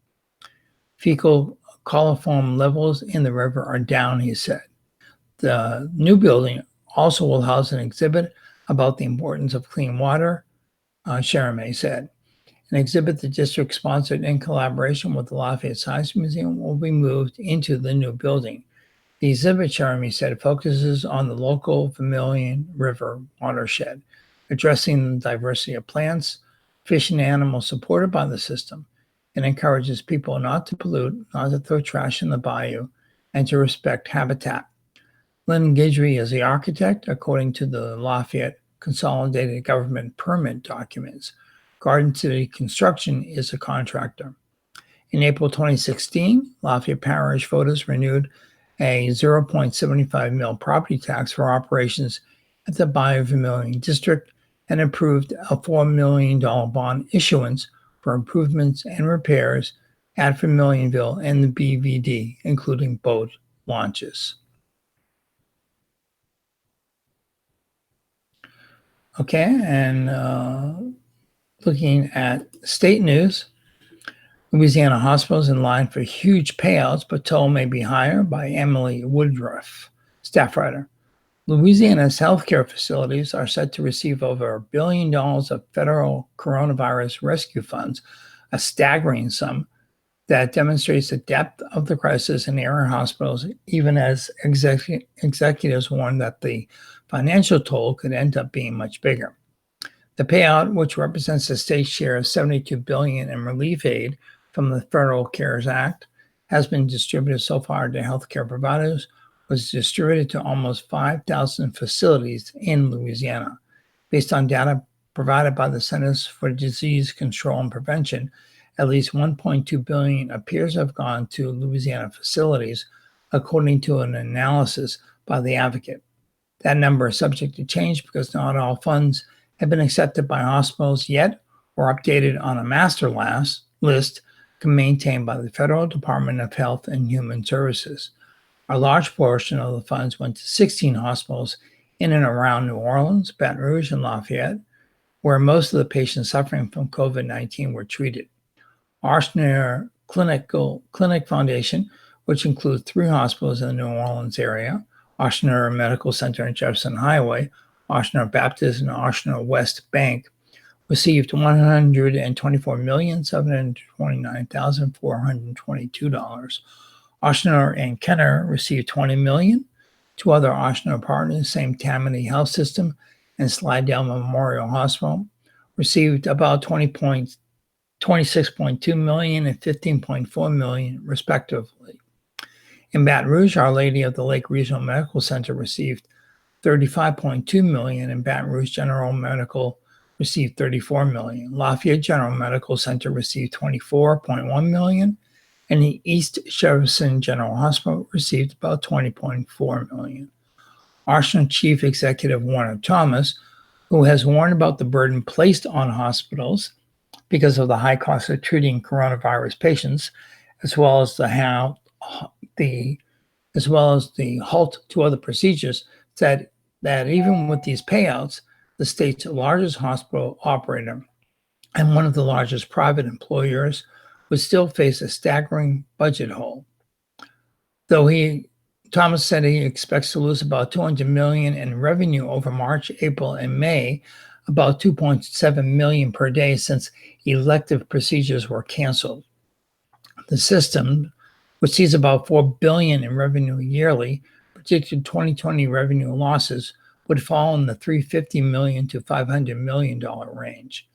Fecal coliform levels in the river are down, he said. The new building also will house an exhibit about the importance of clean water, Sharamy said. An exhibit the district sponsored in collaboration with the Lafayette Science Museum will be moved into the new building. The exhibit, Sharamy said, focuses on the local Vermilion River watershed, addressing the diversity of plants, fish, and animals supported by the system, and encourages people not to pollute, not to throw trash in the bayou, and to respect habitat. Lynn Guidry is the architect, according to the Lafayette consolidated government permit documents. Garden City Construction is a contractor. In April 2016, Lafayette Parish voters renewed a 0.75 mil property tax for operations at the Bayou Vermilion District and approved a $4 million bond issuance for improvements and repairs at Vermilionville and the BVD, including boat launches. Okay, and looking at state news, Louisiana hospitals in line for huge payouts, but toll may be higher, by Emily Woodruff, staff writer. Louisiana's healthcare facilities are set to receive over $1 billion of federal coronavirus rescue funds, a staggering sum that demonstrates the depth of the crisis in area hospitals, even as executives warn that the financial toll could end up being much bigger. The payout, which represents the state's share of $72 billion in relief aid from the Federal CARES Act, has been distributed so far to healthcare providers, was distributed to almost 5,000 facilities in Louisiana. Based on data provided by the Centers for Disease Control and Prevention, at least $1.2 billion appears to have gone to Louisiana facilities, according to an analysis by the Advocate. That number is subject to change because not all funds have been accepted by hospitals yet or updated on a master list maintained by the Federal Department of Health and Human Services. A large portion of the funds went to 16 hospitals in and around New Orleans, Baton Rouge, and Lafayette, where most of the patients suffering from COVID-19 were treated. Ochsner Clinic Foundation, which includes 3 hospitals in the New Orleans area, Ochsner Medical Center and Jefferson Highway, Ochsner Baptist, and Ochsner West Bank, received $124,729,422. Ochsner and Kenner received $20 million. 2 other Ochsner partners, St. Tammany Health System and Slidell Memorial Hospital, received about $26.2 million and $15.4 million, respectively. In Baton Rouge, Our Lady of the Lake Regional Medical Center received $35.2 million, and Baton Rouge General Medical received $34 million. Lafayette General Medical Center received $24.1 million, and the East Jefferson General Hospital received about $20.4 million. Ochsner Chief Executive Warner Thomas, who has warned about the burden placed on hospitals because of the high cost of treating coronavirus patients, as well as the halt to other procedures, said that even with these payouts, the state's largest hospital operator and one of the largest private employers would still face a staggering budget hole. Thomas said he expects to lose about $200 million in revenue over March, April, and May, about $2.7 million per day since elective procedures were canceled. The system, which sees about $4 billion in revenue yearly, predicted 2020 revenue losses would fall in the $350 million to $500 million range.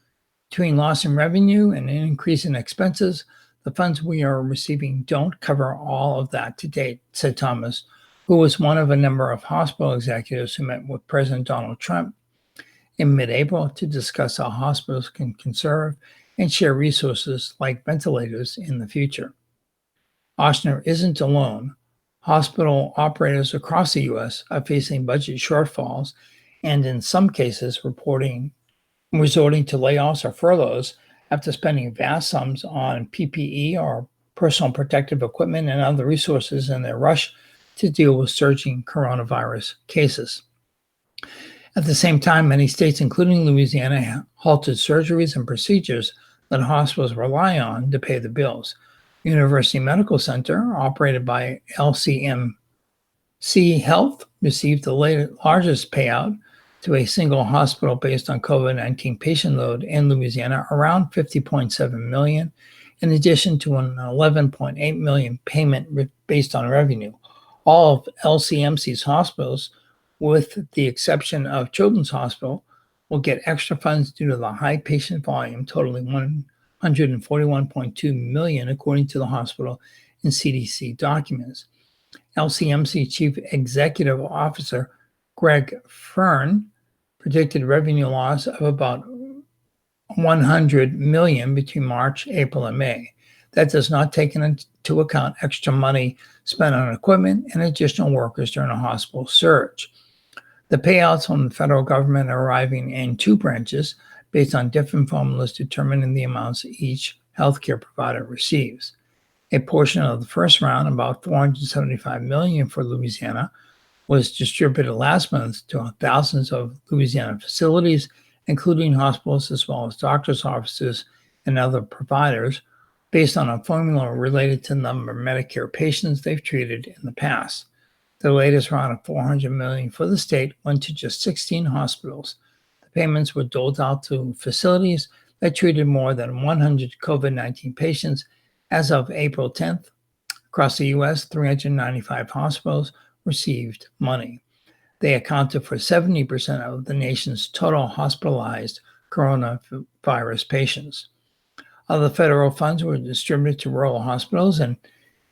Between loss in revenue and an increase in expenses, the funds we are receiving don't cover all of that to date, said Thomas, who was one of a number of hospital executives who met with President Donald Trump in mid-April to discuss how hospitals can conserve and share resources like ventilators in the future. Ochsner isn't alone. Hospital operators across the U.S. are facing budget shortfalls and in some cases resorting to layoffs or furloughs after spending vast sums on PPE or personal protective equipment and other resources in their rush to deal with surging coronavirus cases. At the same time, many states, including Louisiana, halted surgeries and procedures that hospitals rely on to pay the bills. University Medical Center, operated by LCMC Health, received the largest payout to a single hospital based on COVID-19 patient load in Louisiana, around $50.7 million, in addition to an $11.8 million payment based on revenue. All of LCMC's hospitals, with the exception of Children's Hospital, will get extra funds due to the high patient volume, totaling $141.2 million, according to the hospital and CDC documents. LCMC Chief Executive Officer Greg Fern predicted revenue loss of about $100 million between March, April, and May. That does not take into account extra money spent on equipment and additional workers during a hospital surge. The payouts from the federal government are arriving in two branches based on different formulas determining the amounts each healthcare provider receives. A portion of the first round, about $475 million for Louisiana, was distributed last month to thousands of Louisiana facilities, including hospitals as well as doctors' offices and other providers, based on a formula related to the number of Medicare patients they've treated in the past. The latest round of $400 million for the state went to just 16 hospitals. The payments were doled out to facilities that treated more than 100 COVID-19 patients as of April 10th. Across the U.S., 395 hospitals received money. They accounted for 70% of the nation's total hospitalized coronavirus patients. Other federal funds were distributed to rural hospitals and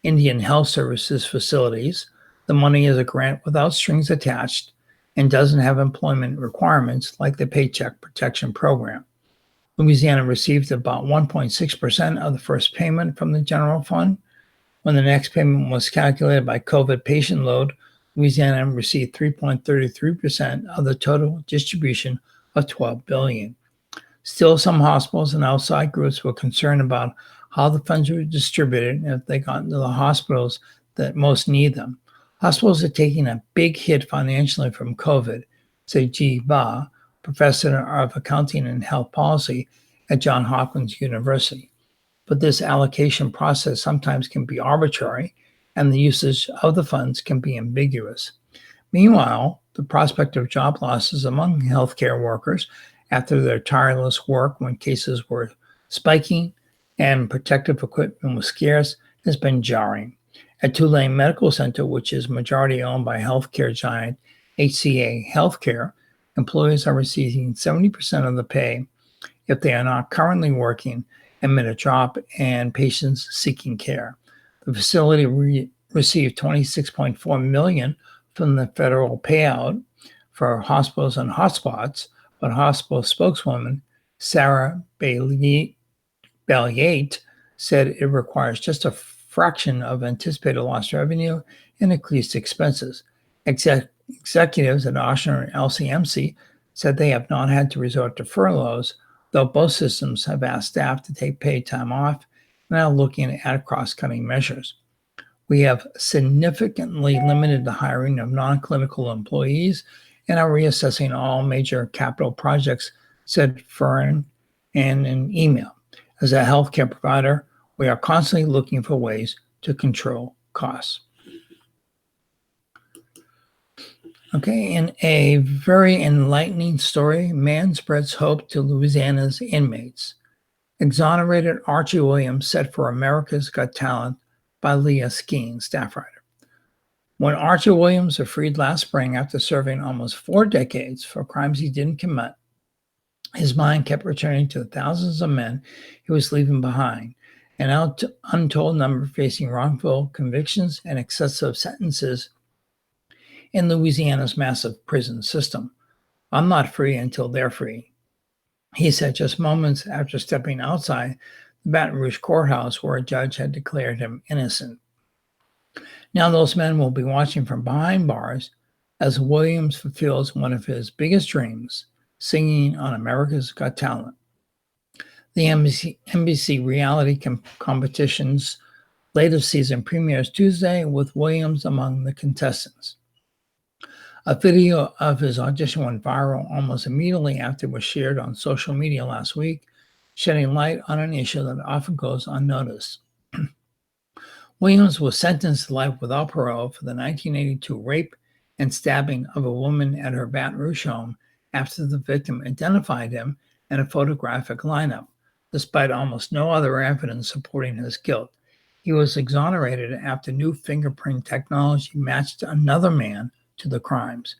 Indian Health Services facilities. The money is a grant without strings attached and doesn't have employment requirements like the Paycheck Protection Program. Louisiana received about 1.6% of the first payment from the general fund. When the next payment was calculated by COVID patient load, Louisiana received 3.33% of the total distribution of $12 billion. Still, some hospitals and outside groups were concerned about how the funds were distributed and if they got into the hospitals that most need them. Hospitals are taking a big hit financially from COVID, said Ji Ba, professor of accounting and health policy at Johns Hopkins University. But this allocation process sometimes can be arbitrary, and the usage of the funds can be ambiguous. Meanwhile, the prospect of job losses among healthcare workers after their tireless work when cases were spiking and protective equipment was scarce has been jarring. At Tulane Medical Center, which is majority owned by healthcare giant HCA Healthcare, employees are receiving 70% of the pay if they are not currently working amid a drop in patients seeking care. The facility received $26.4 million from the federal payout for hospitals and hotspots, but hospital spokeswoman Sarah Belliette said it requires just a fraction of anticipated lost revenue and increased expenses. Executives at Oshner and LCMC said they have not had to resort to furloughs, though both systems have asked staff to take paid time off and are looking at cross-cutting measures. We have significantly limited the hiring of non-clinical employees and are reassessing all major capital projects, said Furran in an email. As a healthcare provider, we are constantly looking for ways to control costs. Okay, in a very enlightening story, man spreads hope to Louisiana's inmates. Exonerated Archie Williams set for America's Got Talent by Leah Skeen, staff writer. When Archie Williams was freed last spring after serving almost 4 decades for crimes he didn't commit, his mind kept returning to the thousands of men he was leaving behind, an untold number facing wrongful convictions and excessive sentences in Louisiana's massive prison system. I'm not free until they're free, he said just moments after stepping outside the Baton Rouge courthouse where a judge had declared him innocent. Now those men will be watching from behind bars as Williams fulfills one of his biggest dreams, singing on America's Got Talent. The NBC reality competition's latest season premieres Tuesday with Williams among the contestants. A video of his audition went viral almost immediately after it was shared on social media last week, shedding light on an issue that often goes unnoticed. Williams was sentenced to life without parole for the 1982 rape and stabbing of a woman at her Baton Rouge home after the victim identified him in a photographic lineup, despite almost no other evidence supporting his guilt. He was exonerated after new fingerprint technology matched another man to the crimes.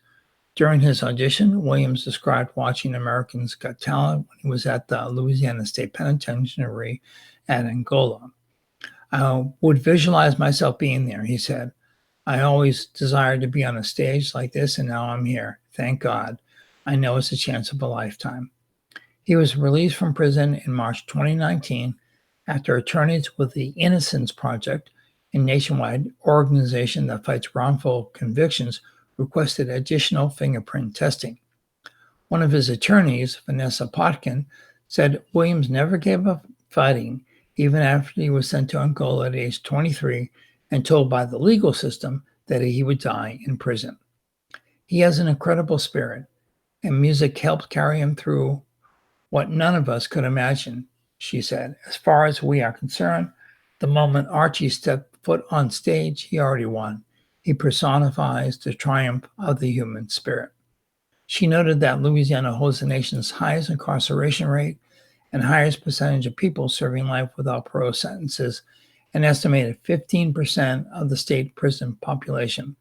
During his audition, Williams described watching Americans Got Talent when he was at the Louisiana State Penitentiary at Angola. I would visualize myself being there, he said. I always desired to be on a stage like this, and now I'm here. Thank God. I know it's a chance of a lifetime. He was released from prison in March 2019 after attorneys with the Innocence Project, a nationwide organization that fights wrongful convictions, requested additional fingerprint testing. One of his attorneys, Vanessa Potkin, said Williams never gave up fighting, even after he was sent to Angola at age 23 and told by the legal system that he would die in prison. He has an incredible spirit, and music helped carry him through what none of us could imagine, she said. As far as we are concerned, the moment Archie stepped foot on stage, he already won. He personifies the triumph of the human spirit. She noted that Louisiana holds the nation's highest incarceration rate and highest percentage of people serving life without parole sentences, an estimated 15% of the state prison population.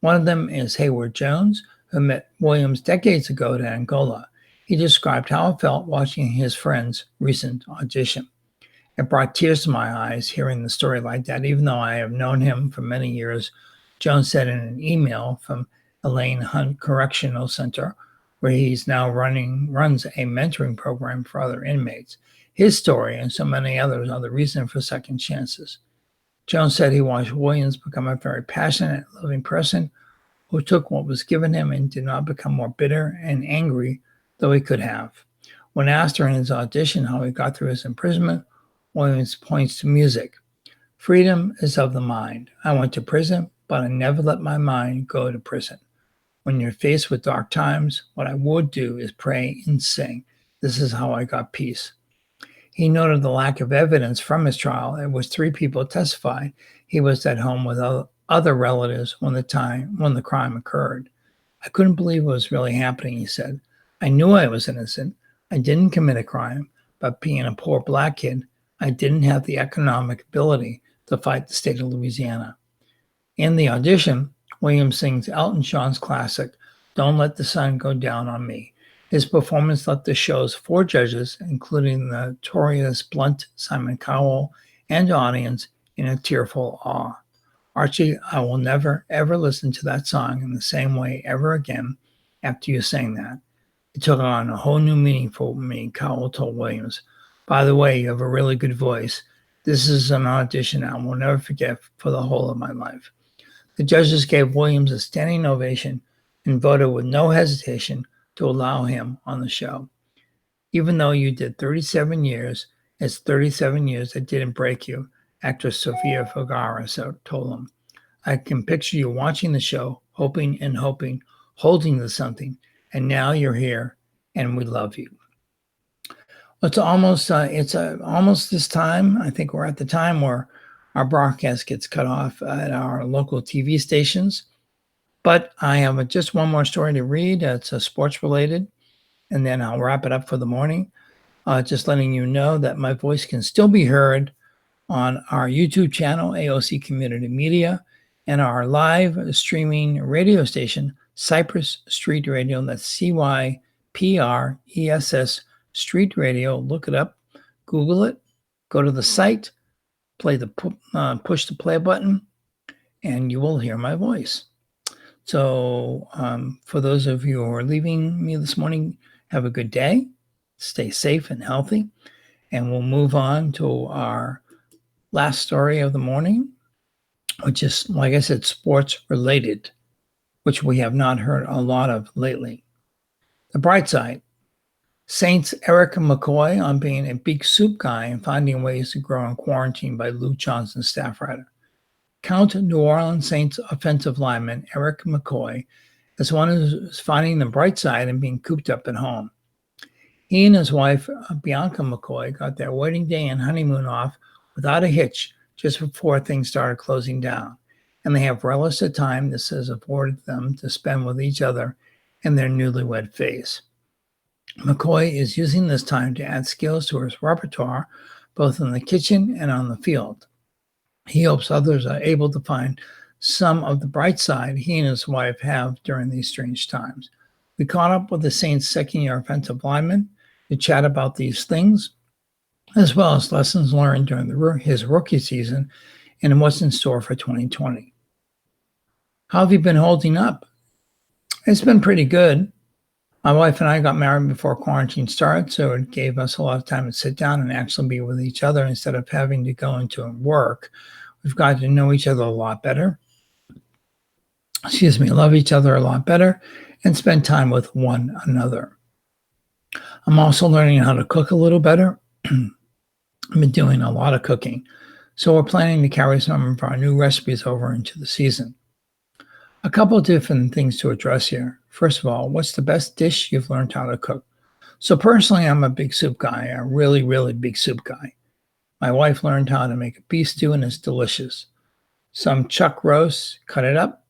One of them is Hayward Jones, who met Williams decades ago in Angola. He described how it felt watching his friend's recent audition. It brought tears to my eyes hearing the story like that, even though I have known him for many years, Jones said in an email from Elaine Hunt Correctional Center, where he's now runs a mentoring program for other inmates. His story and so many others are the reason for second chances. Jones said he watched Williams become a very passionate, loving person who took what was given him and did not become more bitter and angry, though he could have. When asked during his audition how he got through his imprisonment, Williams points to music. Freedom is of the mind. I went to prison, but I never let my mind go to prison. When you're faced with dark times, what I would do is pray and sing. This is how I got peace. He noted the lack of evidence from his trial, at which 3 people testified he was at home with other relatives when the crime occurred. I couldn't believe what was really happening, he said. I knew I was innocent. I didn't commit a crime, but being a poor black kid, I didn't have the economic ability to fight the state of Louisiana. In the audition, Williams sings Elton John's classic, Don't Let the Sun Go Down on Me. His performance left the show's 4 judges, including the notorious blunt Simon Cowell, and audience in a tearful awe. Archie, I will never, ever listen to that song in the same way ever again after you sang that. It took on a whole new meaning for me, Cowell told Williams. By the way, you have a really good voice. This is an audition I will never forget for the whole of my life. The judges gave Williams a standing ovation and voted with no hesitation to allow him on the show. Even though you did 37 years, it's 37 years that didn't break you, actress Sofia Vergara told him. I can picture you watching the show, hoping and hoping, holding to something, and now you're here, and we love you. It's almost this time. I think we're at the time where our broadcast gets cut off at our local TV stations. But I have just one more story to read. It's sports related, and then I'll wrap it up for the morning. Just letting you know that my voice can still be heard on our YouTube channel, AOC Community Media, and our live streaming radio station, Cypress Street Radio. That's CYPRESS Street Radio. Look it up, Google it, go to the site, push the play button, and you will hear my voice. So for those of you who are leaving me this morning, have a good day, stay safe and healthy, and we'll move on to our last story of the morning, which is, like I said, sports related, which we have not heard a lot of lately. The bright side, Saints Eric McCoy on being a big soup guy and finding ways to grow in quarantine by Luke Johnson's staff writer. Count New Orleans Saints offensive lineman Eric McCoy as one who's finding the bright side and being cooped up at home. He and his wife, Bianca McCoy, got their wedding day and honeymoon off without a hitch just before things started closing down, and they have relished the time this has afforded them to spend with each other in their newlywed phase. McCoy is using this time to add skills to his repertoire, both in the kitchen and on the field. He hopes others are able to find some of the bright side he and his wife have during these strange times. We caught up with the Saints' second-year offensive lineman to chat about these things, as well as lessons learned during his rookie season and what's in store for 2020. How have you been holding up? It's been pretty good. My wife and I got married before quarantine started, so it gave us a lot of time to sit down and actually be with each other instead of having to go into work. We've got to know each other a lot better. Love each other a lot better and spend time with one another. I'm also learning how to cook a little better. I've been doing a lot of cooking, so we're planning to carry some of our new recipes over into the season. A couple of different things to address here. First of all, what's the best dish you've learned how to cook? So personally, I'm a big soup guy, a really, really big soup guy. My wife learned how to make a beef stew, and it's delicious. Some chuck roast, cut it up,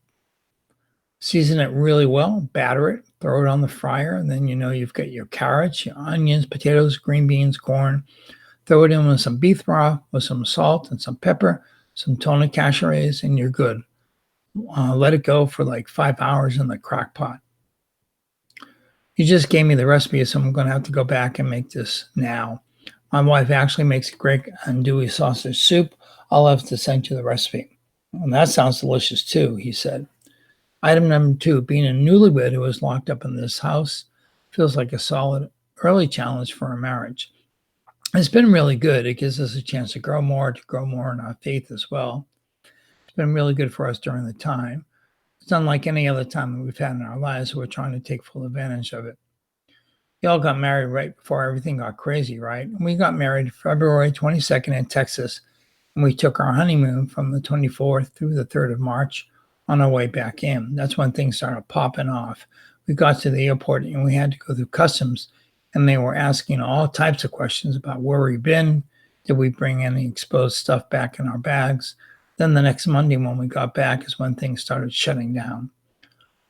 season it really well, batter it, throw it on the fryer, and then you've got your carrots, your onions, potatoes, green beans, corn. Throw it in with some beef broth, with some salt and some pepper, some tuna cachares, and you're good. Let it go for like 5 hours in the crock pot. You just gave me the recipe, so I'm going to have to go back and make this now. My wife actually makes a great andouille sausage soup. I'll have to send you the recipe. And that sounds delicious too, he said. Item number 2, being a newlywed who is locked up in this house feels like a solid early challenge for a marriage. It's been really good. It gives us a chance to grow more in our faith as well. It's been really good for us during the time. It's unlike any other time that we've had in our lives, so we're trying to take full advantage of it. We all got married right before everything got crazy, right? We got married February 22nd in Texas, and we took our honeymoon from the 24th through the 3rd of March on our way back in. That's when things started popping off. We got to the airport, and we had to go through customs, and they were asking all types of questions about where we've been. Did we bring any exposed stuff back in our bags? Then the next Monday when we got back is when things started shutting down.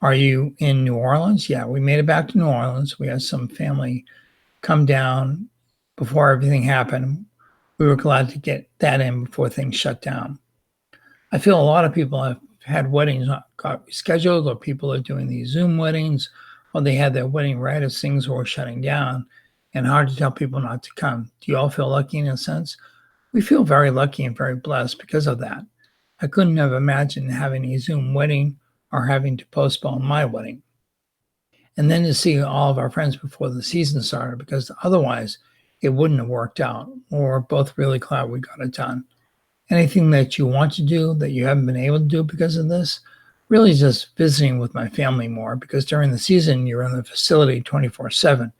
Are you in New Orleans? Yeah, we made it back to New Orleans. We had some family come down before everything happened. We were glad to get that in before things shut down. I feel a lot of people have had weddings got rescheduled, or people are doing these Zoom weddings, or they had their wedding right as things were shutting down, and hard to tell people not to come. Do you all feel lucky in a sense? We feel very lucky and very blessed because of that. I couldn't have imagined having a Zoom wedding or having to postpone my wedding. And then to see all of our friends before the season started, because otherwise it wouldn't have worked out. We're both really glad we got it done. Anything that you want to do that you haven't been able to do because of this, really just visiting with my family more, because during the season you're in the facility 24/7.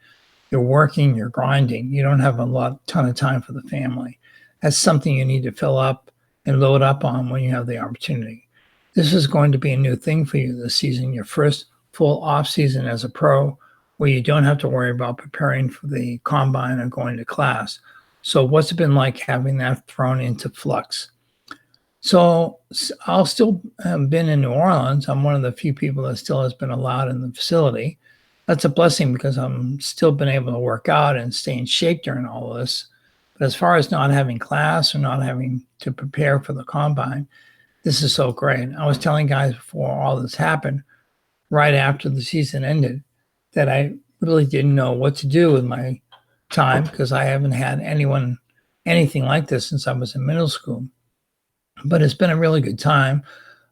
You're working, you're grinding. You don't have a ton of time for the family. That's something you need to fill up and load up on when you have the opportunity. This is going to be a new thing for you this season, your first full off season as a pro, where you don't have to worry about preparing for the combine or going to class. So what's it been like having that thrown into flux? So I'll still have been in New Orleans. I'm one of the few people that still has been allowed in the facility. That's a blessing because I'm still been able to work out and stay in shape during all of this. But as far as not having class or not having to prepare for the combine, this is so great. I was telling guys before all this happened, right after the season ended, that I really didn't know what to do with my time because I haven't had anything like this since I was in middle school. But it's been a really good time.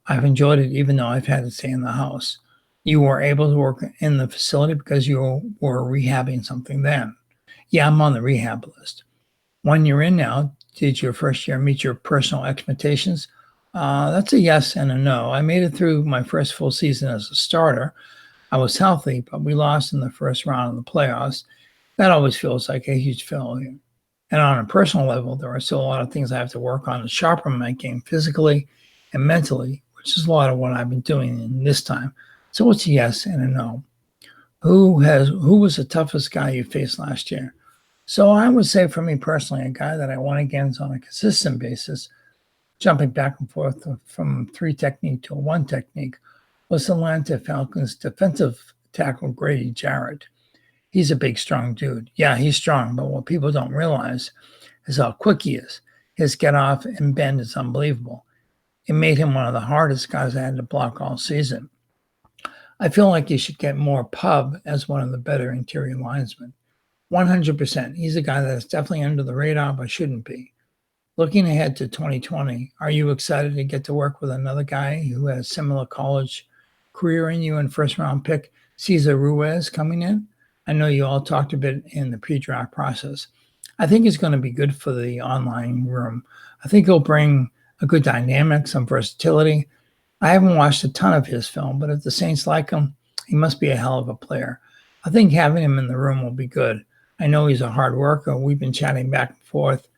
I've enjoyed it even though I've had to stay in the house. You were able to work in the facility because you were rehabbing something then. Yeah, I'm on the rehab list. 1 year in now, did your first year meet your personal expectations? That's a yes and a no. I made it through my first full season as a starter. I was healthy, but we lost in the first round of the playoffs. That always feels like a huge failure. And on a personal level, there are still a lot of things I have to work on to sharpen my game physically and mentally, which is a lot of what I've been doing in this time. So it's a yes and a no. Who was the toughest guy you faced last year? So I would say for me personally, a guy that I won against on a consistent basis, jumping back and forth from 3 technique to a 1 technique, was the Atlanta Falcons defensive tackle Grady Jarrett. He's a big, strong dude. Yeah, he's strong, but what people don't realize is how quick he is. His get off and bend is unbelievable. It made him one of the hardest guys I had to block all season. I feel like he should get more pub as one of the better interior linemen. 100%. He's a guy that's definitely under the radar, but shouldn't be. Looking ahead to 2020, are you excited to get to work with another guy who has similar college career in you and first-round pick Cesar Ruiz coming in. I know you all talked a bit in the pre-draft process. I think it's going to be good for the online room. I think he'll bring a good dynamic, some versatility. I haven't watched a ton of his film, but if the Saints like him, he must be a hell of a player. I think having him in the room will be good. I know he's a hard worker. We've been chatting back and forth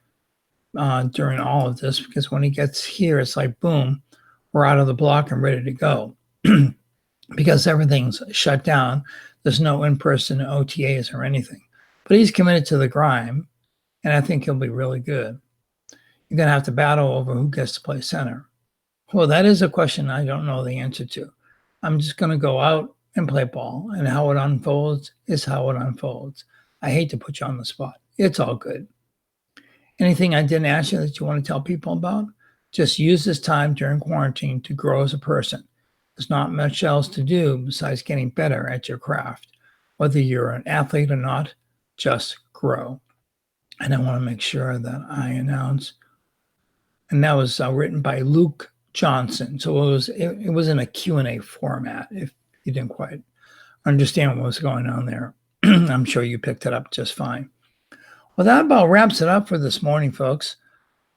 during all of this, because when he gets here, it's like, boom, we're out of the block and ready to go. Because everything's shut down. There's no in-person OTAs or anything. But he's committed to the grind, and I think he'll be really good. You're going to have to battle over who gets to play center. Well, that is a question I don't know the answer to. I'm just going to go out and play ball, and how it unfolds is how it unfolds. I hate to put you on the spot. It's all good. Anything I didn't ask you that you want to tell people about? Just use this time during quarantine to grow as a person. There's not much else to do besides getting better at your craft. Whether you're an athlete or not, just grow. And I want to make sure that I announce. And that was written by Luke Johnson. So it was in a Q&A format, if you didn't quite understand what was going on there. I'm sure you picked it up just fine. Well, that about wraps it up for this morning, folks.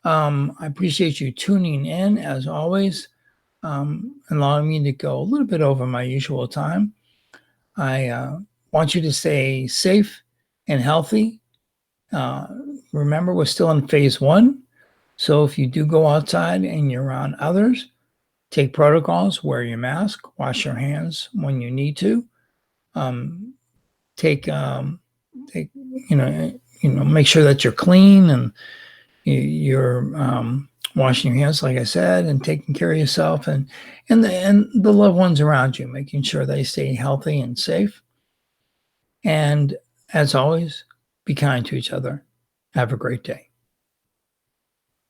I appreciate you tuning in, as always, allowing me to go a little bit over my usual time. I want you to stay safe and healthy. Remember, we're still in phase 1. So if you do go outside and you're around others, take protocols, wear your mask, wash your hands when you need to. Make sure that you're clean and you're washing your hands, like I said, and taking care of yourself and the loved ones around you, making sure they stay healthy and safe. And as always, be kind to each other. Have a great day.